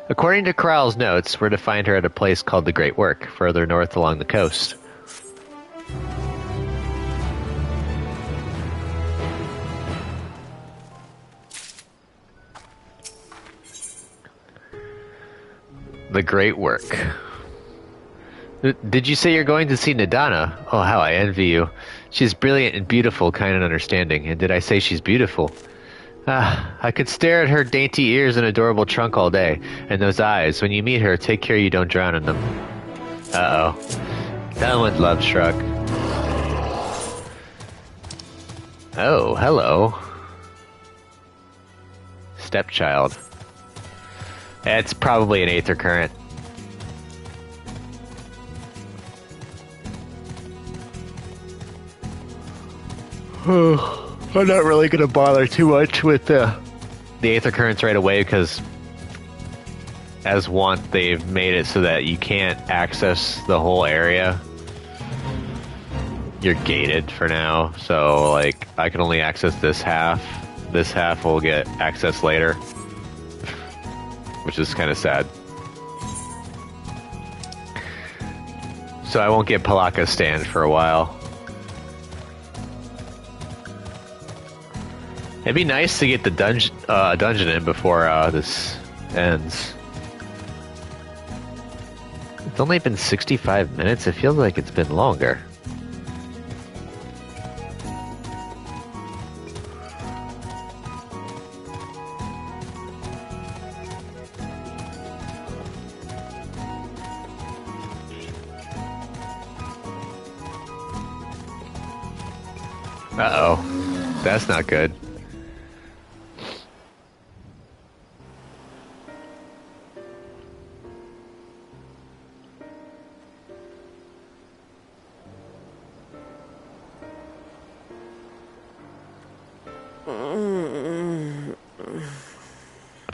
According to Kral's notes, we're to find her at a place called the Great Work, further north along the coast. The Great Work. Did you say you're going to see Nidana? Oh, how I envy you. She's brilliant and beautiful, kind and understanding. And did I say she's beautiful? I could stare at her dainty ears and adorable trunk all day. And those eyes. When you meet her, take care you don't drown in them. Uh-oh. Done with love struck. Oh, hello. Stepchild. It's probably an Aether Current. I'm not really going to bother too much with the Aether Currents right away because, as want, they've made it so that you can't access the whole area. You're gated for now, so like I can only access this half. This half will get access later. Which is kind of sad. So I won't get Palaka's stand for a while. It'd be nice to get the dungeon in before this ends. It's only been 65 minutes. It feels like it's been longer. Uh-oh. That's not good.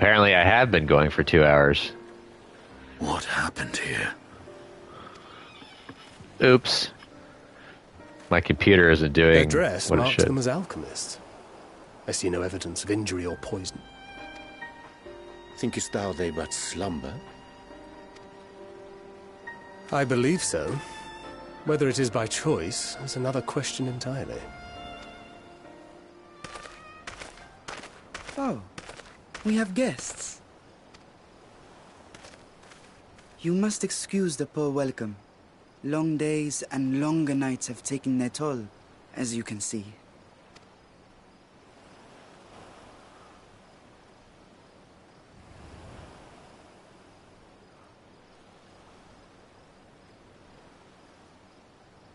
Apparently I have been going for 2 hours. What happened here? Oops. My computer isn't doing Their dress what it marks should. them as alchemists. I see no evidence of injury or poison. Thinkest thou they but slumber? I believe so. Whether it is by choice is another question entirely. Oh, we have guests. You must excuse the poor welcome. Long days and longer nights have taken their toll, as you can see.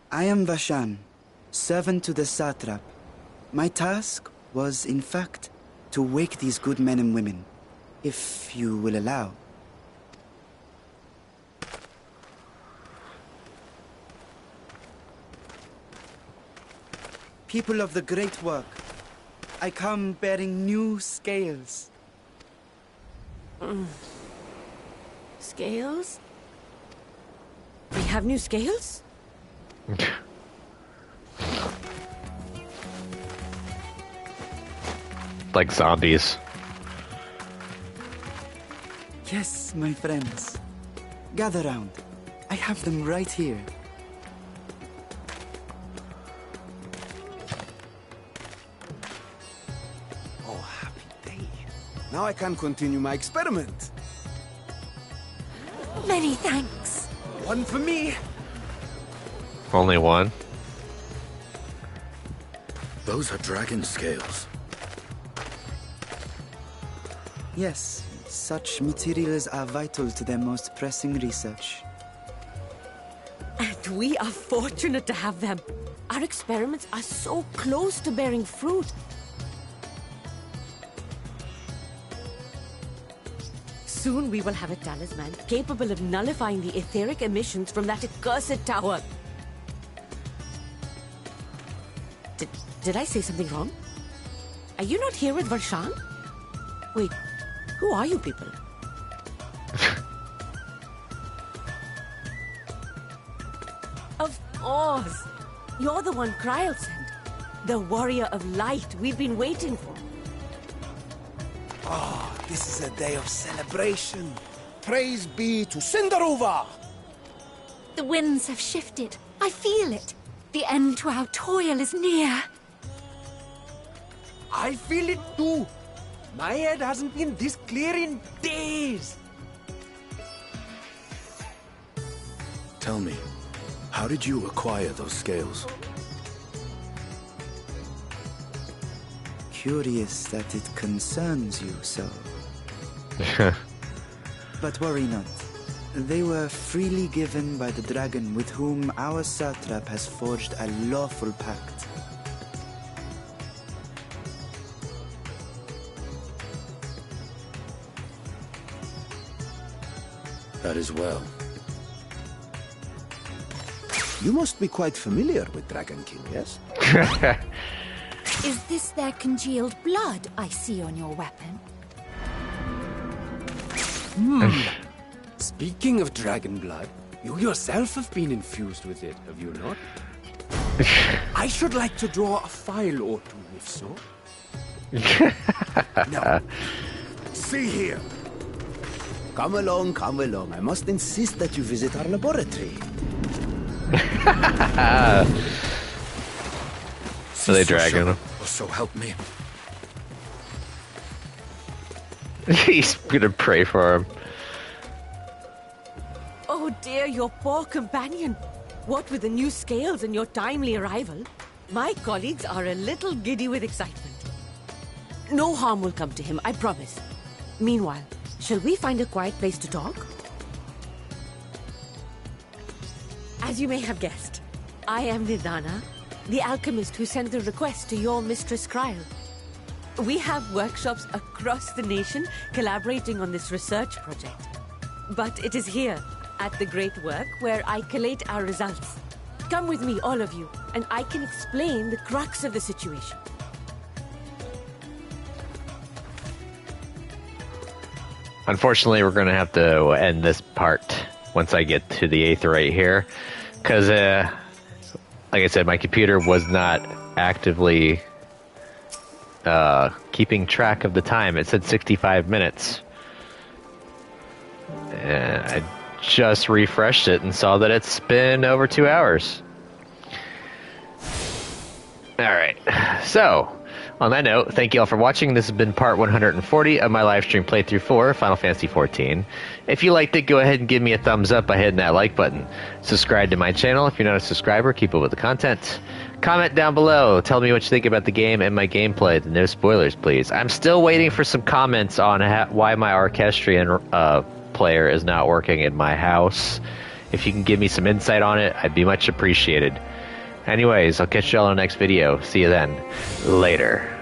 I am Vashan, servant to the satrap. My task was, in fact, to wake these good men and women, if you will allow. People of the Great Work, I come bearing new scales. Scales? We have new scales? Like zombies. Yes, my friends. Gather round. I have them right here. Oh, happy day. Now I can continue my experiment. Many thanks. One for me. Only one? Those are dragon scales. Yes, such materials are vital to their most pressing research. And we are fortunate to have them. Our experiments are so close to bearing fruit. Soon we will have a talisman capable of nullifying the etheric emissions from that accursed tower. Did I say something wrong? Are you not here with Varshan? Wait, who are you people? Of course! You're the one Kryl sent. The warrior of light we've been waiting for. Ah, this is a day of celebration. Praise be to Cinderova! The winds have shifted. I feel it. The end to our toil is near. I feel it too. My head hasn't been this clear in days. Tell me, how did you acquire those scales? Curious that it concerns you so. But worry not. They were freely given by the dragon with whom our satrap has forged a lawful pact. That is well. You must be quite familiar with Dragonkin, yes? Is this their congealed blood I see on your weapon? Speaking of dragon blood, you yourself have been infused with it, have you not? I should like to draw a file or two, if so. Now, see here. Come along, come along. I must insist that you visit our laboratory. Are they dragging him? So help me. He's gonna pray for him. Oh dear, your poor companion. What with the new scales and your timely arrival, my colleagues are a little giddy with excitement. No harm will come to him, I promise. Meanwhile, shall we find a quiet place to talk? As you may have guessed, I am Nidana, the alchemist who sent the request to your Mistress Kryl. We have workshops across the nation collaborating on this research project. But it is here, at the Great Work, where I collate our results. Come with me, all of you, and I can explain the crux of the situation. unfortunately, we're going to have to end this part once I get to the Aetheryte here. Because, like I said, my computer was not actively keeping track of the time. It said 65 minutes. And I just refreshed it and saw that it's been over 2 hours. Alright, so, on that note, thank you all for watching. This has been part 140 of my livestream playthrough for Final Fantasy XIV. If you liked it, go ahead and give me a thumbs up by hitting that like button. Subscribe to my channel if you're not a subscriber, keep up with the content. Comment down below, tell me what you think about the game and my gameplay. No spoilers, please. I'm still waiting for some comments on why my Orchestrion player is not working in my house. If you can give me some insight on it, I'd be much appreciated. Anyways, I'll catch you all in the next video. See you then. Later.